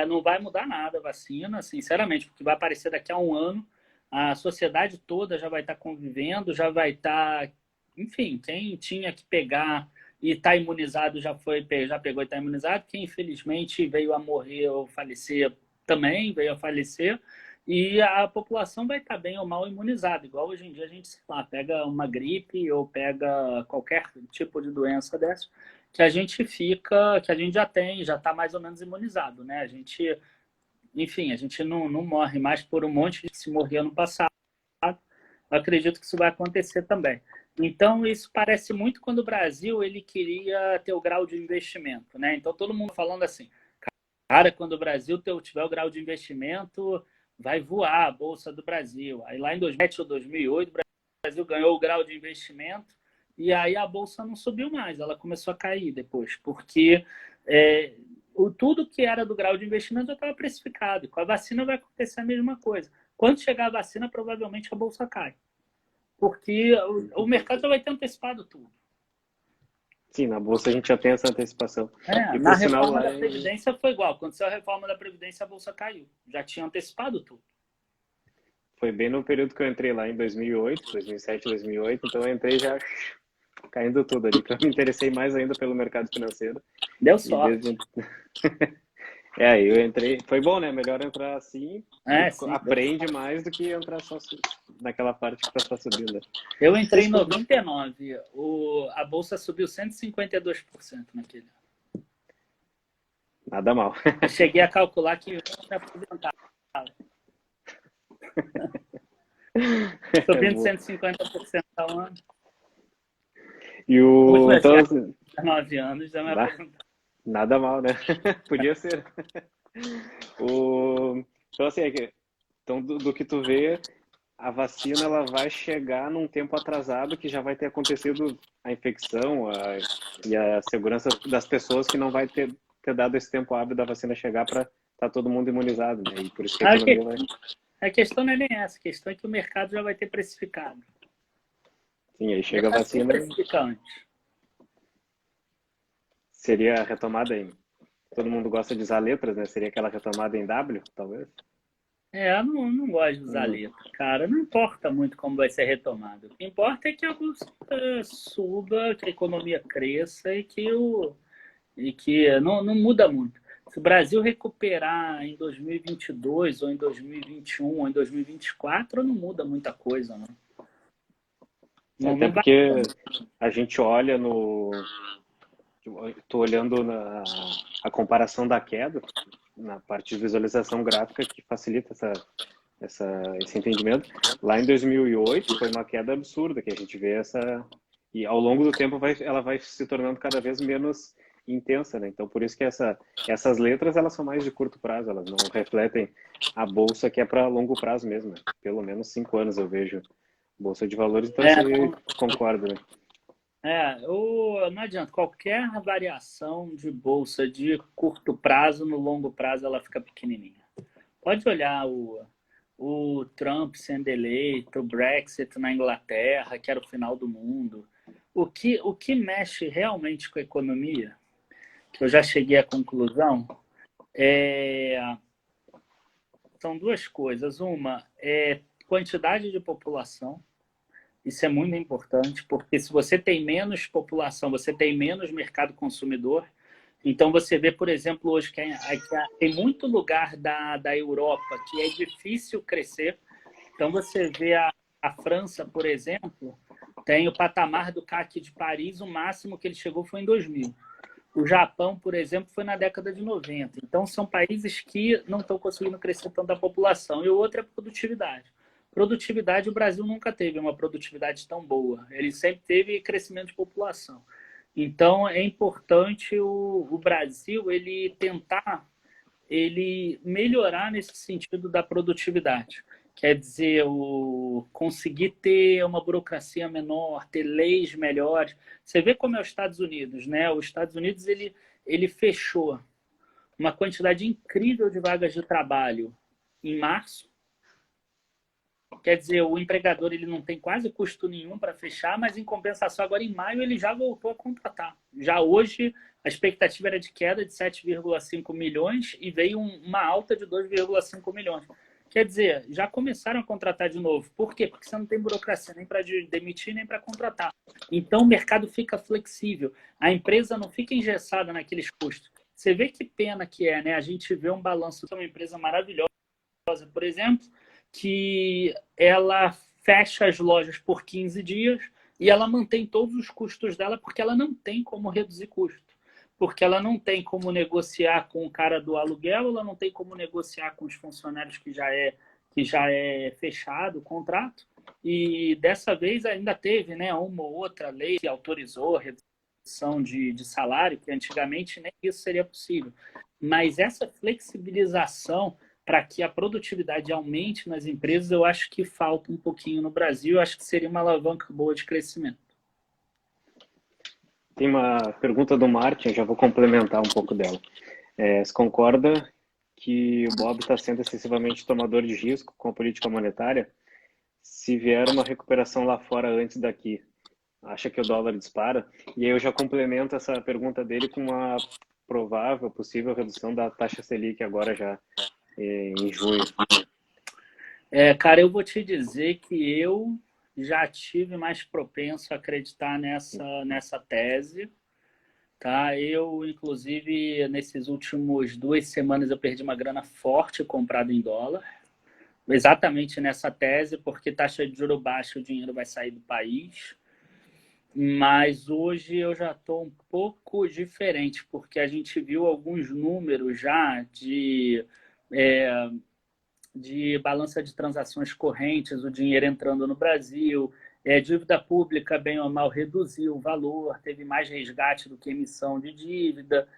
não vai mudar nada a vacina, sinceramente, porque vai aparecer daqui a um ano, a sociedade toda já vai estar convivendo, já vai estar, enfim, quem tinha que pegar e está imunizado já pegou e está imunizado, quem infelizmente veio a morrer ou falecer também veio a falecer, e a população vai estar bem ou mal imunizada, igual hoje em dia a gente, sei lá, pega uma gripe ou pega qualquer tipo de doença dessa, que a gente fica, que a gente já está mais ou menos imunizado, né? Enfim, a gente não morre mais por um monte de se morrer no passado. Eu acredito que isso vai acontecer também. Então, isso parece muito quando o Brasil ele queria ter o grau de investimento, né? Então, todo mundo falando assim, cara, quando o Brasil tiver o grau de investimento, vai voar a Bolsa do Brasil. Aí lá em 2007 ou 2008, o Brasil ganhou o grau de investimento e aí a Bolsa não subiu mais, ela começou a cair depois, porque tudo que era do grau de investimento já estava precificado. E com a vacina vai acontecer a mesma coisa. Quando chegar a vacina, provavelmente a Bolsa cai. Porque o mercado já vai ter antecipado tudo. Sim, na Bolsa a gente já tem essa antecipação. E Na por sinal, reforma lá da Previdência foi igual. Quando saiu a reforma da Previdência, a Bolsa caiu. Já tinha antecipado tudo. foi bem no período que eu entrei lá em 2008, 2007, 2008. Então eu entrei já caindo tudo ali, que eu me interessei mais ainda pelo mercado financeiro. Deu E sorte. aí eu entrei, foi bom, né? Melhor entrar assim, Sim, aprende mais do que entrar só naquela parte que tá só subindo. Eu entrei em 99, a Bolsa subiu 152% naquele ano. Nada mal. Eu cheguei a calcular que eu ia me aposentar. Subindo 150% ao ano. E o... Então, 9 anos já me aposentar. Nada mal, né? Podia ser. Então, assim, então, do que tu vê, a vacina ela vai chegar num tempo atrasado que já vai ter acontecido a infecção e a segurança das pessoas que não vai ter dado esse tempo hábil da vacina chegar para estar todo mundo imunizado, né? E por isso que a economia vai... A questão não é nem essa, a questão é que o mercado já vai ter precificado. Sim, aí chega a vacina... antes. Seria a retomada em... Todo mundo gosta de usar letras, né? Seria aquela retomada em W, talvez? Eu não gosto de usar letra, cara. Não importa muito como vai ser retomado. O que importa é que a bolsa suba, que a economia cresça e que não muda muito. Se o Brasil recuperar em 2022, ou em 2021, ou em 2024, não muda muita coisa, não. Até porque a gente olha Estou olhando a comparação da queda na parte de visualização gráfica que facilita esse entendimento. Lá em 2008 foi uma queda absurda que a gente vê e ao longo do tempo ela vai se tornando cada vez menos intensa, né? Então por isso que essas letras elas são mais de curto prazo, elas não refletem a bolsa que é para longo prazo mesmo, né? Pelo menos 5 anos eu vejo bolsa de valores, então você concorda, né? Não adianta. Qualquer variação de bolsa de curto prazo, no longo prazo, ela fica pequenininha. Pode olhar o Trump sendo eleito, o Brexit na Inglaterra, que era o final do mundo. O que mexe realmente com a economia, que eu já cheguei à conclusão, são duas coisas. Uma é quantidade de população. Isso é muito importante, porque se você tem menos população, você tem menos mercado consumidor. Então, você vê, por exemplo, hoje que tem muito lugar da Europa que é difícil crescer. Então, você vê a França, por exemplo, tem o patamar do CAC de Paris, o máximo que ele chegou foi em 2000. O Japão, por exemplo, foi na década de 90. Então, são países que não estão conseguindo crescer tanto a população. E o outro é a produtividade. Produtividade, o Brasil nunca teve uma produtividade tão boa. Ele sempre teve crescimento de população. Então, é importante o Brasil tentar melhorar nesse sentido da produtividade. Quer dizer, conseguir ter uma burocracia menor, ter leis melhores. Você vê como é os Estados Unidos, né? Os Estados Unidos ele fechou uma quantidade incrível de vagas de trabalho em março. Quer dizer, o empregador ele não tem quase custo nenhum para fechar, mas em compensação agora em maio ele já voltou a contratar. Já hoje a expectativa era de queda de 7,5 milhões e veio uma alta de 2,5 milhões. Quer dizer, já começaram a contratar de novo. Por quê? Porque você não tem burocracia nem para demitir, nem para contratar. Então o mercado fica flexível. A empresa não fica engessada naqueles custos. Você vê que pena que é, né? A gente vê um balanço de uma empresa maravilhosa, por exemplo, que ela fecha as lojas por 15 dias e ela mantém todos os custos dela porque ela não tem como reduzir custo. Porque ela não tem como negociar com o cara do aluguel, ela não tem como negociar com os funcionários que já é fechado o contrato. E dessa vez ainda teve, né, uma ou outra lei que autorizou a redução de salário, que antigamente nem isso seria possível. Mas essa flexibilização para que a produtividade aumente nas empresas, eu acho que falta um pouquinho no Brasil. Eu acho que seria uma alavanca boa de crescimento. Tem uma pergunta do Martin, eu já vou complementar um pouco dela. Você concorda que o Bob está sendo excessivamente tomador de risco com a política monetária? Se vier uma recuperação lá fora antes daqui, acha que o dólar dispara? E aí eu já complemento essa pergunta dele com uma provável, possível redução da taxa Selic agora já em junho. Cara, eu vou te dizer que eu já tive mais propenso a acreditar nessa tese, tá? Eu, inclusive, nesses últimos 2 semanas eu perdi uma grana forte comprada em dólar, exatamente nessa tese, porque taxa de juros baixa, o dinheiro vai sair do país. Mas hoje eu já estou um pouco diferente, porque a gente viu alguns números já de balança de transações correntes, o dinheiro entrando no Brasil, dívida pública, bem ou mal, reduziu o valor, teve mais resgate do que emissão de dívida.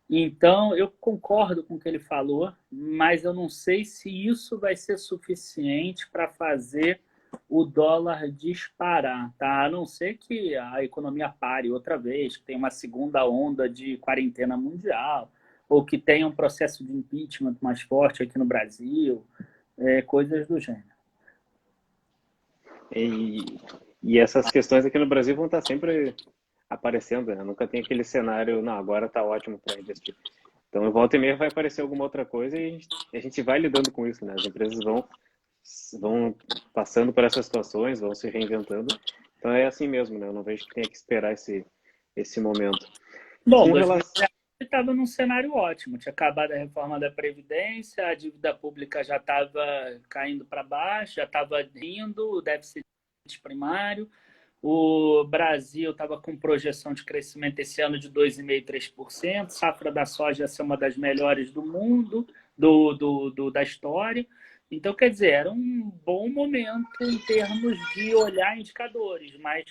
Então, eu concordo com o que ele falou, mas eu não sei se isso vai ser suficiente para fazer o dólar disparar, tá? A não ser que a economia pare outra vez, que tenha uma segunda onda de quarentena mundial, ou que tenha um processo de impeachment mais forte aqui no Brasil, coisas do gênero. E essas questões aqui no Brasil vão estar sempre aparecendo, né? Nunca tem aquele cenário, não, agora está ótimo para investir. Então, volta e meia vai aparecer alguma outra coisa e a gente vai lidando com isso, né? As empresas vão passando por essas situações, vão se reinventando. Então, é assim mesmo, né? Eu não vejo que tenha que esperar esse momento. Bom, 2019 estava num cenário ótimo. Tinha acabado a reforma da Previdência, a dívida pública já estava caindo para baixo, já estava rindo, o déficit primário. O Brasil estava com projeção de crescimento esse ano de 2,5%, 3%. Safra da soja ia ser uma das melhores do mundo, da história. Então, quer dizer, era um bom momento em termos de olhar indicadores, mas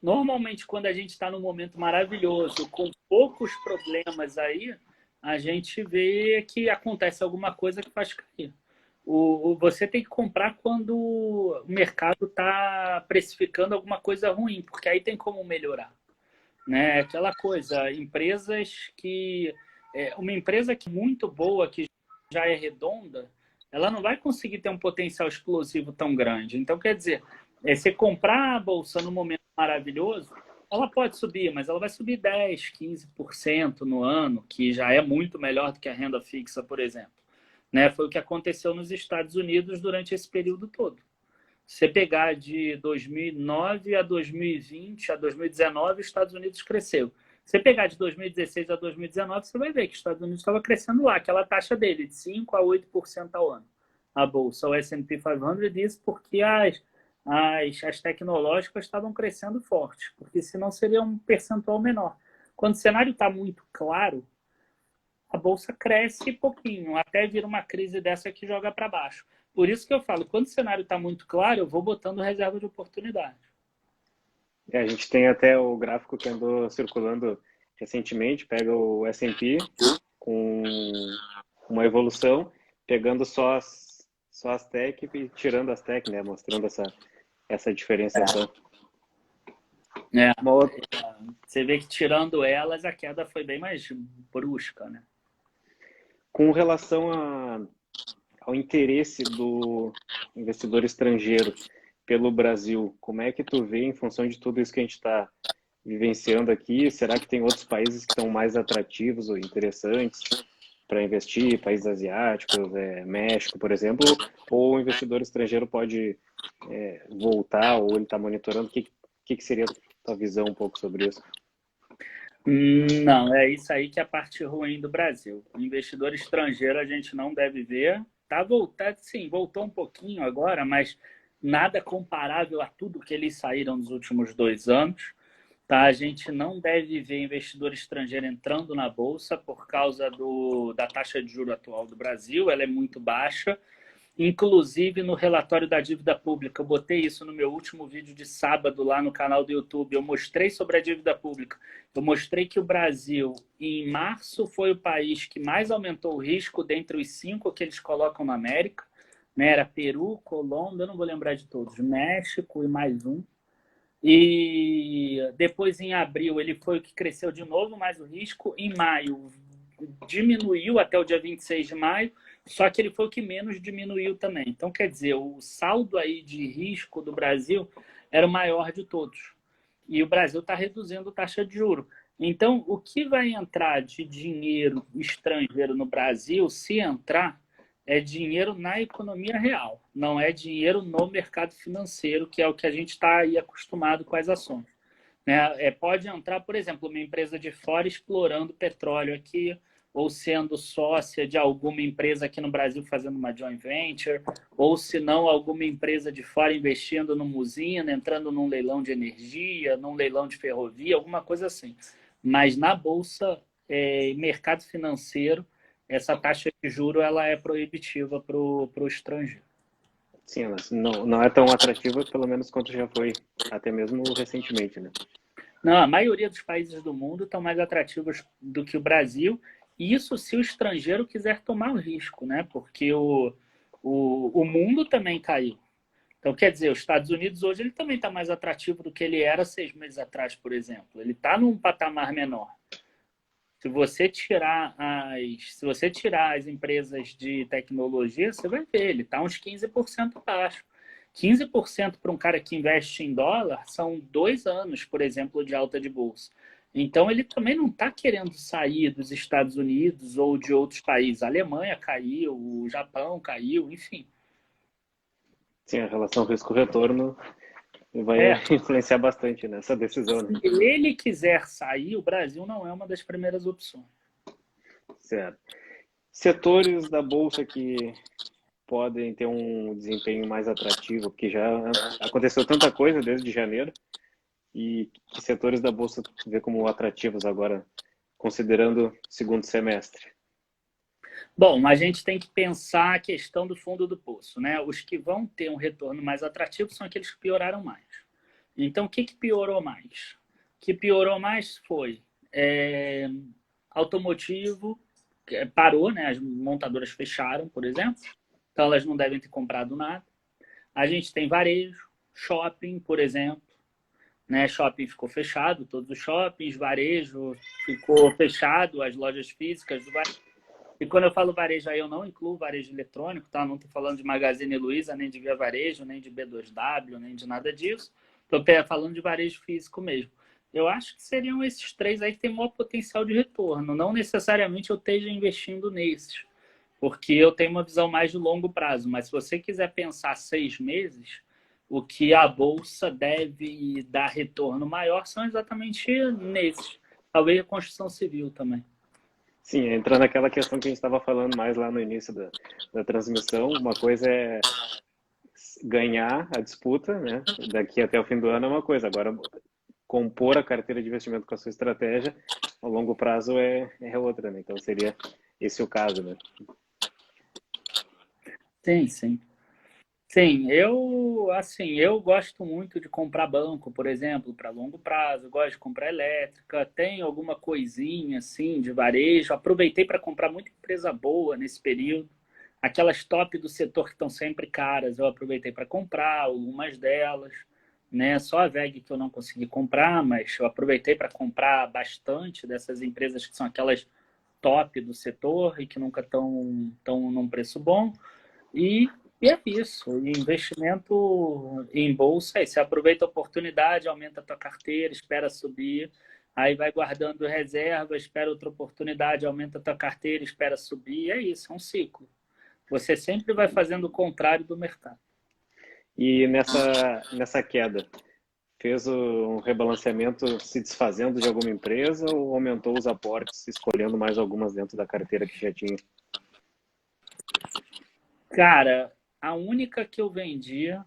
normalmente quando a gente está num momento maravilhoso, com poucos problemas aí, a gente vê que acontece alguma coisa que faz cair. Você tem que comprar quando o mercado está precificando alguma coisa ruim, porque aí tem como melhorar. Né? Aquela coisa, empresas que... uma empresa que é muito boa, que já é redonda, ela não vai conseguir ter um potencial explosivo tão grande. Então, quer dizer, você comprar a bolsa num momento maravilhoso, ela pode subir, mas ela vai subir 10%, 15% no ano, que já é muito melhor do que a renda fixa, por exemplo. Né? Foi o que aconteceu nos Estados Unidos durante esse período todo. Se você pegar de 2009 a 2020, a 2019, os Estados Unidos cresceu. Se você pegar de 2016 a 2019, você vai ver que os Estados Unidos estava crescendo lá, aquela taxa dele, de 5% a 8% ao ano. A bolsa, o S&P 500, diz porque as tecnológicas estavam crescendo forte, porque senão seria um percentual menor. Quando o cenário está muito claro, a bolsa cresce pouquinho, até vir uma crise dessa que joga para baixo. Por isso que eu falo, quando o cenário está muito claro, eu vou botando reserva de oportunidade. A gente tem até o gráfico que andou circulando recentemente, pega o S&P com uma evolução, pegando só as tech e tirando as tech, né? Mostrando essa diferenciação. Você vê que tirando elas, a queda foi bem mais brusca, né? Com relação ao interesse do investidor estrangeiro pelo Brasil, como é que tu vê em função de tudo isso que a gente está vivenciando aqui? Será que tem outros países que estão mais atrativos ou interessantes para investir, países asiáticos, México, por exemplo, ou o investidor estrangeiro pode voltar, ou ele está monitorando? O que seria a tua visão um pouco sobre isso? Não, é isso aí que é a parte ruim do Brasil. O investidor estrangeiro a gente não deve ver. Tá voltando, sim, voltou um pouquinho agora, mas nada comparável a tudo que eles saíram nos últimos 2 anos. Tá? A gente não deve ver investidor estrangeiro entrando na Bolsa por causa da taxa de juros atual do Brasil, ela é muito baixa. Inclusive, no relatório da dívida pública, eu botei isso no meu último vídeo de sábado lá no canal do YouTube, eu mostrei sobre a dívida pública. Eu mostrei que o Brasil, em março, foi o país que mais aumentou o risco dentre os 5 que eles colocam na América. Né? Era Peru, Colômbia, eu não vou lembrar de todos, México e mais um. E depois, em abril, ele foi o que cresceu de novo mais o risco. Em maio, diminuiu até o dia 26 de maio, só que ele foi o que menos diminuiu também. Então, quer dizer, o saldo aí de risco do Brasil era o maior de todos. E o Brasil está reduzindo a taxa de juros. Então, o que vai entrar de dinheiro estrangeiro no Brasil, se entrar, é dinheiro na economia real, não é dinheiro no mercado financeiro, que é o que a gente está aí acostumado com as ações. Né? Pode entrar, por exemplo, uma empresa de fora explorando petróleo aqui, ou sendo sócia de alguma empresa aqui no Brasil fazendo uma joint venture, ou se não, alguma empresa de fora investindo numa usina, entrando num leilão de energia, num leilão de ferrovia, alguma coisa assim. Mas na Bolsa, mercado financeiro, essa taxa de juro ela é proibitiva para o estrangeiro. Sim, ela não é tão atrativa, pelo menos quanto já foi, até mesmo recentemente, né? Não, a maioria dos países do mundo estão mais atrativos do que o Brasil, e isso se o estrangeiro quiser tomar o risco, né? Porque o mundo também caiu. Então, quer dizer, os Estados Unidos hoje ele também está mais atrativo do que ele era 6 meses atrás, por exemplo. Ele está num patamar menor. Se você tirar as empresas de tecnologia, você vai ver, ele está uns 15% abaixo. 15% para um cara que investe em dólar são 2 anos, por exemplo, de alta de bolsa. Então, ele também não está querendo sair dos Estados Unidos ou de outros países. A Alemanha caiu, o Japão caiu, enfim. Sim, a relação risco-retorno vai influenciar bastante nessa decisão, né? Se ele quiser sair, o Brasil não é uma das primeiras opções. Certo. Setores da Bolsa que podem ter um desempenho mais atrativo, porque já aconteceu tanta coisa desde janeiro, e que setores da Bolsa tu vê como atrativos agora, considerando o segundo semestre? Bom, a gente tem que pensar a questão do fundo do poço, né? Os que vão ter um retorno mais atrativo são aqueles que pioraram mais. Então, o que piorou mais? O que piorou mais foi automotivo, parou, né? As montadoras fecharam, por exemplo, então elas não devem ter comprado nada. A gente tem varejo, shopping, por exemplo, né? Shopping ficou fechado, todos os shoppings, varejo ficou fechado, as lojas físicas do varejo. E quando eu falo varejo, aí eu não incluo varejo eletrônico, tá? Não estou falando de Magazine Luiza, nem de Via Varejo, nem de B2W, nem de nada disso. Estou falando de varejo físico mesmo. Eu acho que seriam esses 3 aí que têm maior potencial de retorno. Não necessariamente eu esteja investindo nesses, porque eu tenho uma visão mais de longo prazo. Mas se você quiser pensar 6 meses, o que a Bolsa deve dar retorno maior são exatamente nesses. Talvez a construção civil também. Sim, entra naquela questão que a gente estava falando mais lá no início da transmissão. Uma coisa é ganhar a disputa, né? Daqui até o fim do ano é uma coisa. Agora, compor a carteira de investimento com a sua estratégia, a longo prazo é outra, né? Então, seria esse o caso, né? Sim, sim. Sim, eu gosto muito de comprar banco, por exemplo, para longo prazo, gosto de comprar elétrica, tem alguma coisinha assim de varejo, aproveitei para comprar muita empresa boa nesse período, aquelas top do setor que estão sempre caras, eu aproveitei para comprar algumas delas, né? Só a VEG que eu não consegui comprar, mas eu aproveitei para comprar bastante dessas empresas que são aquelas top do setor e que nunca estão num preço bom. E, e é isso. E investimento em bolsa, aí você aproveita a oportunidade, aumenta a tua carteira, espera subir, aí vai guardando reserva, espera outra oportunidade, aumenta a tua carteira, espera subir. É isso, é um ciclo. Você sempre vai fazendo o contrário do mercado. E nessa queda, fez um rebalanceamento se desfazendo de alguma empresa ou aumentou os aportes, escolhendo mais algumas dentro da carteira que já tinha? Cara, a única que eu vendia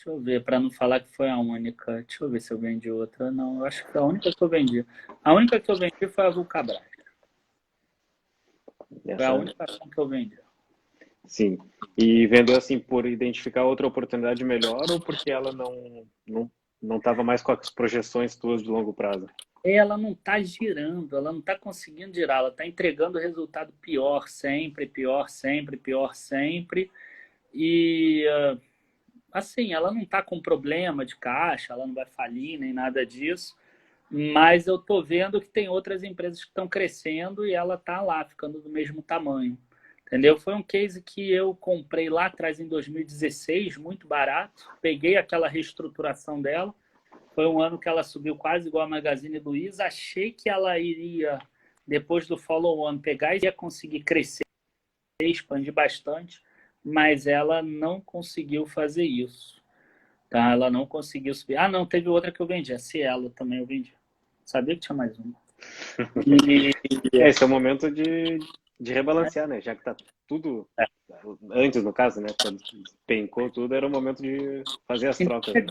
Deixa eu ver, para não falar que foi a única. Deixa eu ver se eu vendi outra. Não, eu acho que foi a única que eu vendi. A única que eu vendi foi a Vulcabras. Foi a única ação que eu vendi. Sim. E vendeu assim por identificar outra oportunidade melhor ou porque ela não estava mais com as projeções tuas de longo prazo? Ela não está girando, ela não está conseguindo girar, ela está entregando resultado pior sempre, pior sempre, pior sempre. E assim, ela não está com problema de caixa, ela não vai falir nem nada disso. Mas eu estou vendo que tem outras empresas que estão crescendo e ela está lá, ficando do mesmo tamanho. Entendeu? Foi um case que eu comprei lá atrás em 2016, muito barato. Peguei aquela reestruturação dela. Foi um ano que ela subiu quase igual a Magazine Luiza. Achei que ela iria, depois do follow-on, pegar e ia conseguir crescer, expandir bastante, mas ela não conseguiu fazer isso. Tá? Ela não conseguiu subir. Ah, não, teve outra que eu vendi. A Cielo também eu vendi. Sabia que tinha mais uma. E... Esse é o momento de rebalancear, né? Já que tá tudo antes, no caso, né? Quando pencou tudo, era o momento de fazer as trocas, né?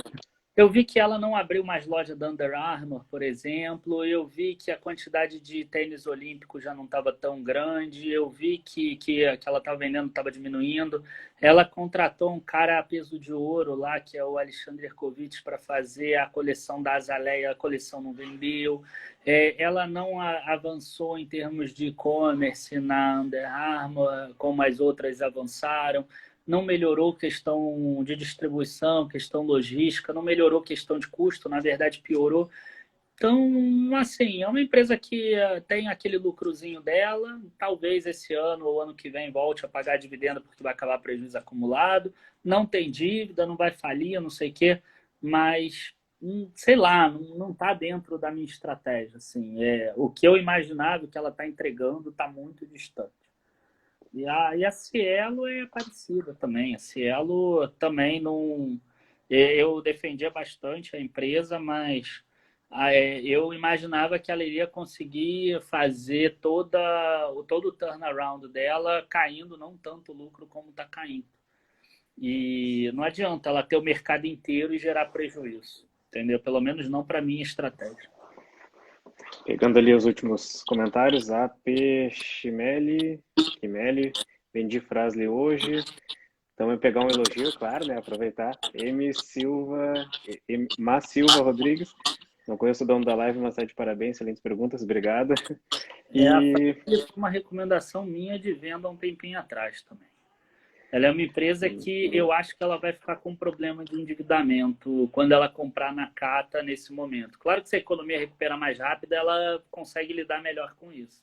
Eu vi que ela não abriu mais loja da Under Armour, por exemplo. Eu vi que a quantidade de tênis olímpico já não estava tão grande. Eu vi que ela estava vendendo estava diminuindo. Ela contratou um cara a peso de ouro lá, que é o Alexandre Erkovitch, para fazer a coleção da Azaleia. A coleção não vendeu. Ela não avançou em termos de e-commerce na Under Armour, como as outras avançaram. Não melhorou questão de distribuição, questão logística, não melhorou questão de custo, na verdade piorou. Então, assim, é uma empresa que tem aquele lucrozinho dela, talvez esse ano ou ano que vem volte a pagar dividendo porque vai acabar prejuízo acumulado, não tem dívida, não vai falir, não sei o quê, mas, sei lá, não está dentro da minha estratégia. Assim, o que eu imaginava que ela está entregando está muito distante. E a Cielo é parecida também. A Cielo também não. Eu defendia bastante a empresa, mas eu imaginava que ela iria conseguir fazer todo o turnaround dela caindo, não tanto lucro como está caindo. E não adianta ela ter o mercado inteiro e gerar prejuízo. Entendeu? Pelo menos não para a minha estratégia. Pegando ali os últimos comentários, a P. Chimeli, vendi Frasle hoje. Então, eu pegar um elogio, claro, né? Aproveitar. Má Silva Rodrigues. Não conheço o dono da live, mas está de parabéns, excelentes perguntas, obrigado. Foi uma recomendação minha de venda há um tempinho atrás também. Ela é uma empresa que eu acho que ela vai ficar com problema de endividamento quando ela comprar na Cata nesse momento. Claro que se a economia recupera mais rápido, ela consegue lidar melhor com isso.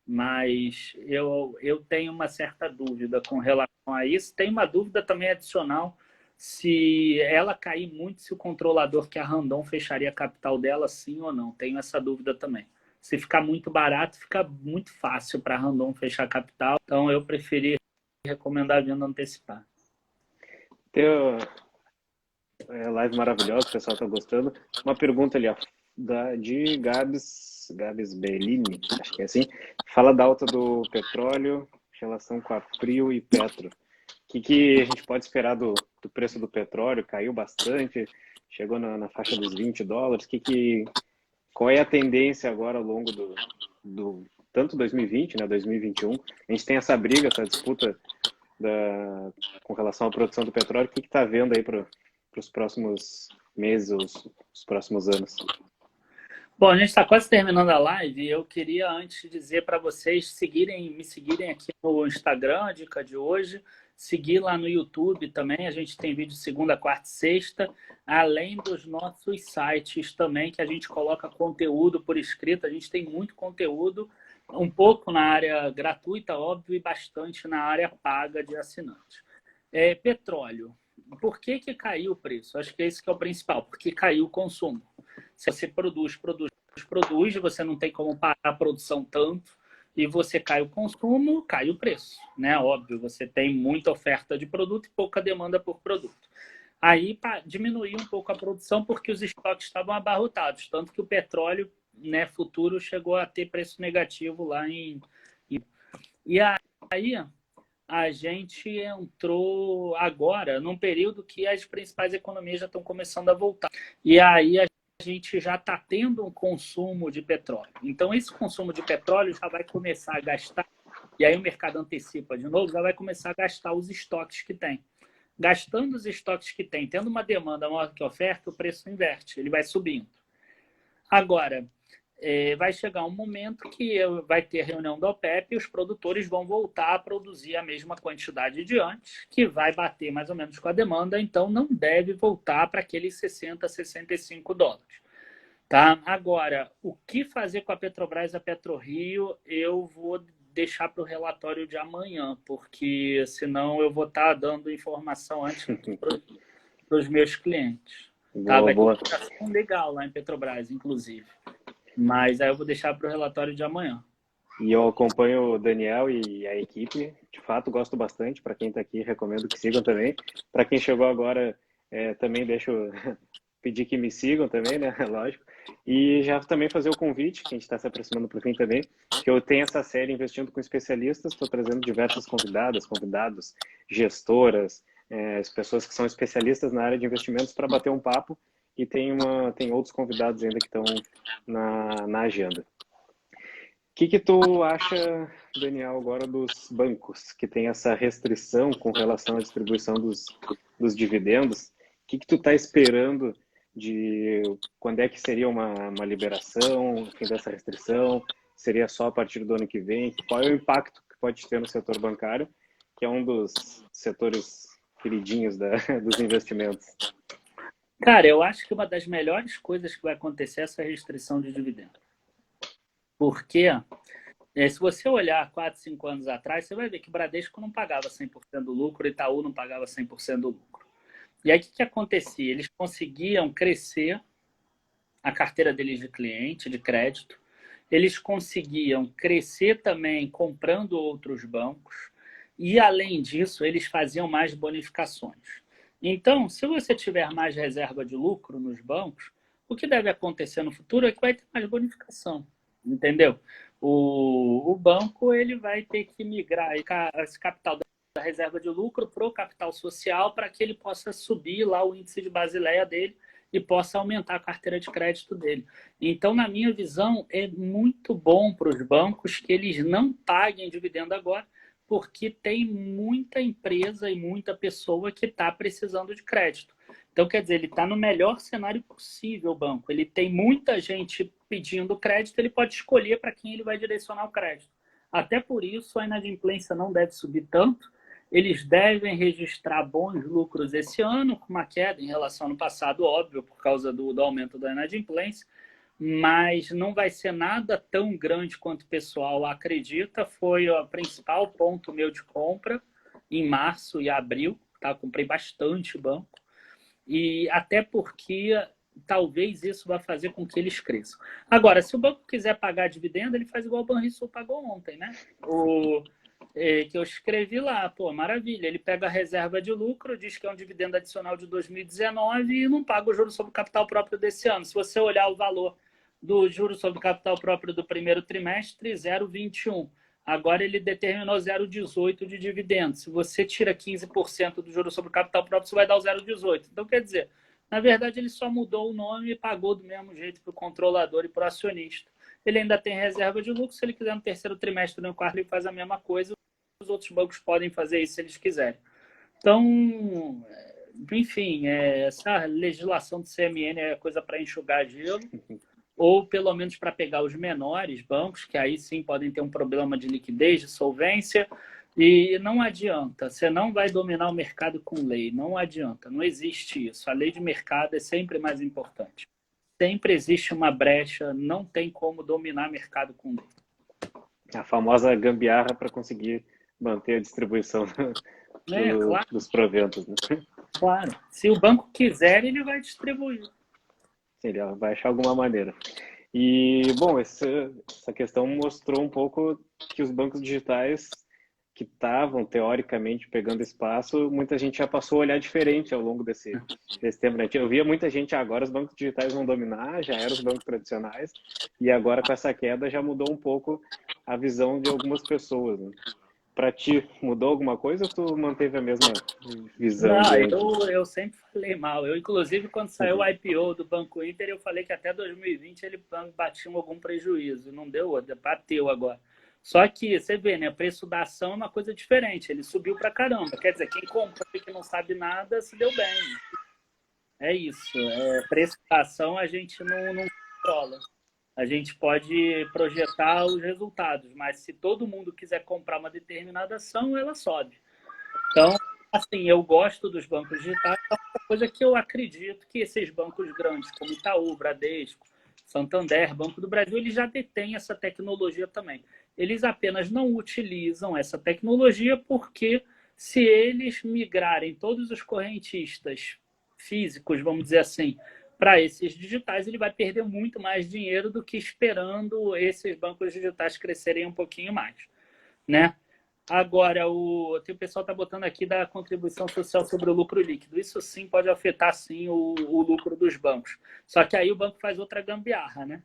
Mas eu tenho uma certa dúvida com relação a isso. Tem uma dúvida também adicional se ela cair muito, se o controlador que é a Randon fecharia a capital dela, sim ou não. Tenho essa dúvida também. Se ficar muito barato, fica muito fácil para a Randon fechar a capital. Então, eu preferi recomendar a venda antecipada. Live maravilhosa, o pessoal está gostando. Uma pergunta ali, ó, de Gabs Bellini, acho que é assim. Fala da alta do petróleo, relação com a Prio e Petro. O que a gente pode esperar do preço do petróleo? Caiu bastante, chegou na faixa dos $20. Qual é a tendência agora ao longo do tanto 2020, né, 2021? A gente tem essa briga, essa disputa com relação à produção do petróleo. O que está vendo aí para os próximos meses, os próximos anos? Bom, a gente está quase terminando a live e eu queria antes dizer para vocês me seguirem aqui no Instagram, a dica de hoje, seguir lá no YouTube também, a gente tem vídeo segunda, quarta e sexta, além dos nossos sites também, que a gente coloca conteúdo por escrito, a gente tem muito conteúdo, um pouco na área gratuita, óbvio, e bastante na área paga de assinantes. Petróleo. Por que caiu o preço? Acho que esse que é o principal, porque caiu o consumo. Se você produz, você não tem como parar a produção tanto, e você cai o consumo, cai o preço, né? Óbvio, você tem muita oferta de produto e pouca demanda por produto. Aí diminuiu um pouco a produção porque os estoques estavam abarrotados, tanto que o petróleo, né, futuro chegou a ter preço negativo lá E aí a gente entrou agora num período que as principais economias já estão começando a voltar. E aí a gente já está tendo um consumo de petróleo. Então, esse consumo de petróleo já vai começar a gastar, e aí o mercado antecipa de novo, já vai começar a gastar os estoques que tem. Gastando os estoques que tem, tendo uma demanda maior que a oferta, o preço inverte, ele vai subindo. Agora, vai chegar um momento que vai ter reunião da OPEP e os produtores vão voltar a produzir a mesma quantidade de antes, que vai bater mais ou menos com a demanda, então não deve voltar para aqueles 60, 65 dólares. Tá? Agora, o que fazer com a Petrobras e a PetroRio, eu vou deixar para o relatório de amanhã, porque senão eu vou estar dando informação antes para os meus clientes. Tá? Vai ter uma operação legal lá em Petrobras, inclusive. Mas aí eu vou deixar para o relatório de amanhã. E eu acompanho o Daniel e a equipe, de fato gosto bastante. Para quem está aqui, recomendo que sigam também. Para quem chegou agora, também deixo pedir que me sigam também, né? Lógico. E já também fazer o convite, que a gente está se aproximando para o fim também, que eu tenho essa série Investindo com Especialistas, estou trazendo diversas convidadas, convidados, gestoras, as pessoas que são especialistas na área de investimentos para bater um papo, e tem outros convidados ainda que estão na agenda. O que tu acha, Daniel, agora dos bancos, que tem essa restrição com relação à distribuição dos dividendos? O que tu está esperando de quando é que seria uma liberação, fim dessa restrição? Seria só a partir do ano que vem? Qual é o impacto que pode ter no setor bancário, que é um dos setores queridinhos dos investimentos? Cara, eu acho que uma das melhores coisas que vai acontecer é essa restrição de dividendos. Porque se você olhar 4, 5 anos atrás, você vai ver que o Bradesco não pagava 100% do lucro, o Itaú não pagava 100% do lucro. E aí o que acontecia? Eles conseguiam crescer a carteira deles de cliente, de crédito. Eles conseguiam crescer também comprando outros bancos. E, além disso, eles faziam mais bonificações. Então, se você tiver mais reserva de lucro nos bancos, o que deve acontecer no futuro é que vai ter mais bonificação. Entendeu? O banco ele vai ter que migrar esse capital da reserva de lucro para o capital social para que ele possa subir lá o índice de Basileia dele e possa aumentar a carteira de crédito dele. Então, na minha visão, é muito bom para os bancos que eles não paguem dividendo agora, porque tem muita empresa e muita pessoa que está precisando de crédito. Então, quer dizer, ele está no melhor cenário possível, o banco. Ele tem muita gente pedindo crédito, ele pode escolher para quem ele vai direcionar o crédito. Até por isso, a inadimplência não deve subir tanto. Eles devem registrar bons lucros esse ano, com uma queda em relação ao ano passado, óbvio, por causa do aumento da inadimplência, mas não vai ser nada tão grande quanto o pessoal acredita. Foi o principal ponto meu de compra em março e abril. Tá? Comprei bastante banco. E até porque talvez isso vai fazer com que eles cresçam. Agora, se o banco quiser pagar dividendo, ele faz igual o Banrisul pagou ontem, né? Que eu escrevi lá, pô, maravilha. Ele pega a reserva de lucro, diz que é um dividendo adicional de 2019 e não paga o juro sobre o capital próprio desse ano. Se você olhar o valor do juro sobre o capital próprio do primeiro trimestre, 0,21. Agora ele determinou 0,18 de dividendos. Se você tira 15% do juro sobre o capital próprio, você vai dar o 0,18. Então, quer dizer, na verdade, ele só mudou o nome e pagou do mesmo jeito para o controlador e para o acionista. Ele ainda tem reserva de lucro. Se ele quiser no terceiro trimestre, no quarto, ele faz a mesma coisa. Os outros bancos podem fazer isso se eles quiserem. Então, enfim, essa legislação do CMN é coisa para enxugar gelo, ou pelo menos para pegar os menores bancos, que aí sim podem ter um problema de liquidez, de solvência, e não adianta, você não vai dominar o mercado com lei, não adianta, não existe isso. A lei de mercado é sempre mais importante. Sempre existe uma brecha, não tem como dominar mercado com lei. A famosa gambiarra para conseguir manter a distribuição claro. dos proventos, né? Claro. Se o banco quiser, ele vai distribuir. Ele vai achar alguma maneira. E, bom, essa questão mostrou um pouco que os bancos digitais que estavam, teoricamente, pegando espaço, muita gente já passou a olhar diferente ao longo desse tempo, né? Eu via muita gente, agora os bancos digitais vão dominar, já eram os bancos tradicionais, e agora com essa queda já mudou um pouco a visão de algumas pessoas, né? para ti, mudou alguma coisa ou tu manteve a mesma visão? Não, eu sempre falei mal. Eu, inclusive, quando saiu o IPO do Banco Inter, eu falei que até 2020 ele batia algum prejuízo. Não deu, bateu agora. Só que, você vê, né? O preço da ação é uma coisa diferente. Ele subiu pra caramba. Quer dizer, quem comprou e que não sabe nada, se deu bem. É isso. Preço da ação a gente não controla. A gente pode projetar os resultados, mas se todo mundo quiser comprar uma determinada ação, ela sobe. Então, assim, eu gosto dos bancos digitais, é uma coisa que eu acredito que esses bancos grandes, como Itaú, Bradesco, Santander, Banco do Brasil, eles já detêm essa tecnologia também. Eles apenas não utilizam essa tecnologia porque se eles migrarem todos os correntistas físicos, vamos dizer assim, para esses digitais, ele vai perder muito mais dinheiro do que esperando esses bancos digitais crescerem um pouquinho mais, né? Agora, o pessoal está botando aqui da contribuição social sobre o lucro líquido. Isso sim pode afetar sim o lucro dos bancos. Só que aí o banco faz outra gambiarra, né?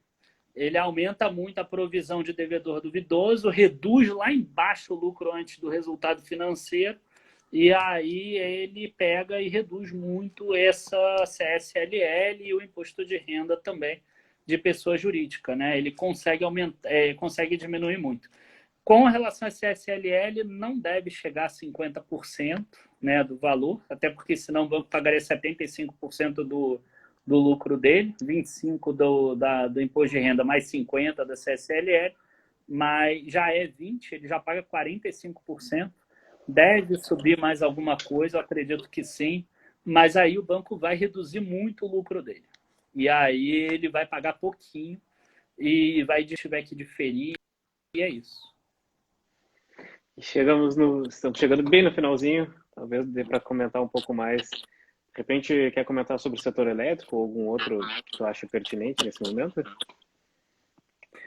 Ele aumenta muito a provisão de devedor duvidoso, reduz lá embaixo o lucro antes do resultado financeiro, e aí ele pega e reduz muito essa CSLL e o imposto de renda também de pessoa jurídica, né? Ele consegue consegue diminuir muito. Com relação a CSLL, não deve chegar a 50%, né, do valor, até porque senão o banco pagaria 75% do lucro dele, 25% do imposto de renda mais 50% da CSLL, mas já é 20%, ele já paga 45%. Deve subir mais alguma coisa, eu acredito que sim, mas aí o banco vai reduzir muito o lucro dele. E aí ele vai pagar pouquinho e tiver que diferir, e é isso. Estamos chegando bem no finalzinho, talvez dê para comentar um pouco mais. De repente, quer comentar sobre o setor elétrico ou algum outro que tu acha pertinente nesse momento?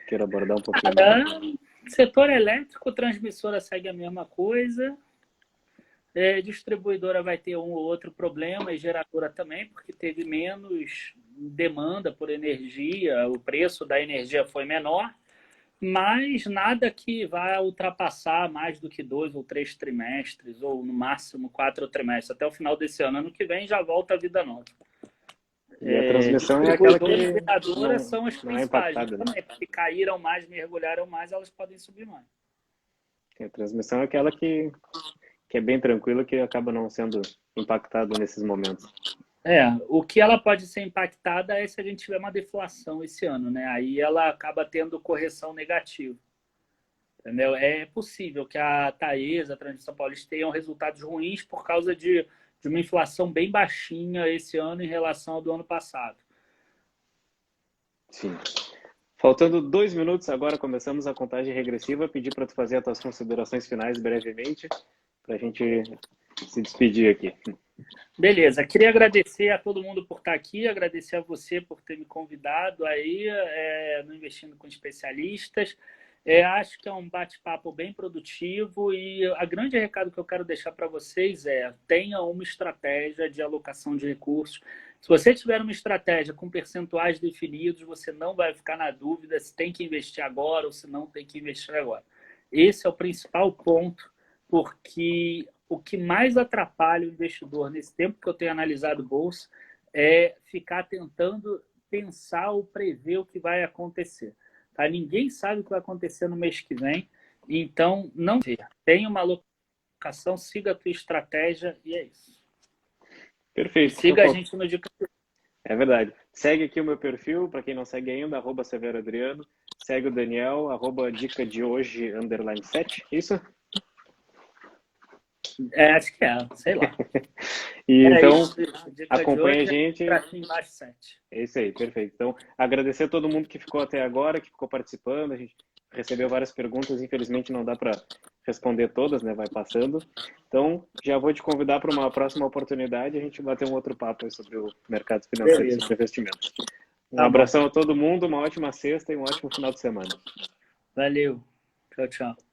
Quero abordar um pouquinho mais. Setor elétrico, transmissora segue a mesma coisa. Distribuidora vai ter um ou outro problema e geradora também, porque teve menos demanda por energia, o preço da energia foi menor, mas nada que vá ultrapassar mais do que 2 ou 3 trimestres, ou no máximo 4 trimestres. Até o final desse ano. Ano que vem já volta a vida nova. E a transmissão é aquela que geradoras são as principais, é impactada, né? Se caíram mais, mergulharam mais, elas podem subir mais. A transmissão é aquela que é bem tranquila, que acaba não sendo impactada nesses momentos. O que ela pode ser impactada é se a gente tiver uma deflação esse ano, né? Aí ela acaba tendo correção negativa. Entendeu? É possível que a Taesa, a Transmissão Paulista, tenham resultados ruins por causa de uma inflação bem baixinha esse ano em relação ao do ano passado. Sim. Faltando 2 minutos, agora começamos a contagem regressiva. Pedir para tu fazer as tuas considerações finais brevemente, para a gente se despedir aqui. Beleza, queria agradecer a todo mundo por estar aqui, agradecer a você por ter me convidado aí no Investindo com Especialistas. Acho que é um bate-papo bem produtivo e a grande recado que eu quero deixar para vocês tenha uma estratégia de alocação de recursos. Se você tiver uma estratégia com percentuais definidos, você não vai ficar na dúvida se tem que investir agora ou se não tem que investir agora. Esse é o principal ponto, porque o que mais atrapalha o investidor nesse tempo que eu tenho analisado bolsa é ficar tentando pensar ou prever o que vai acontecer. Tá? Ninguém sabe o que vai acontecer no mês que vem, então não tenha uma alocação, siga a tua estratégia e é isso. Perfeito. Siga a gente no Dica. É verdade. Segue aqui o meu perfil, para quem não segue ainda, @SeveroAdriano. Segue o Daniel, @dicadehoje _7, isso? Acho que sei lá. E então, isso, acompanha a gente. _7. É isso aí, perfeito. Então, agradecer a todo mundo que ficou até agora, que ficou participando. A gente recebeu várias perguntas, infelizmente não dá para responder todas, né? Vai passando. Então, já vou te convidar para uma próxima oportunidade, a gente bater um outro papo sobre o mercado financeiro e sobre investimentos. Um abração a todo mundo, uma ótima sexta e um ótimo final de semana. Valeu. Tchau, tchau.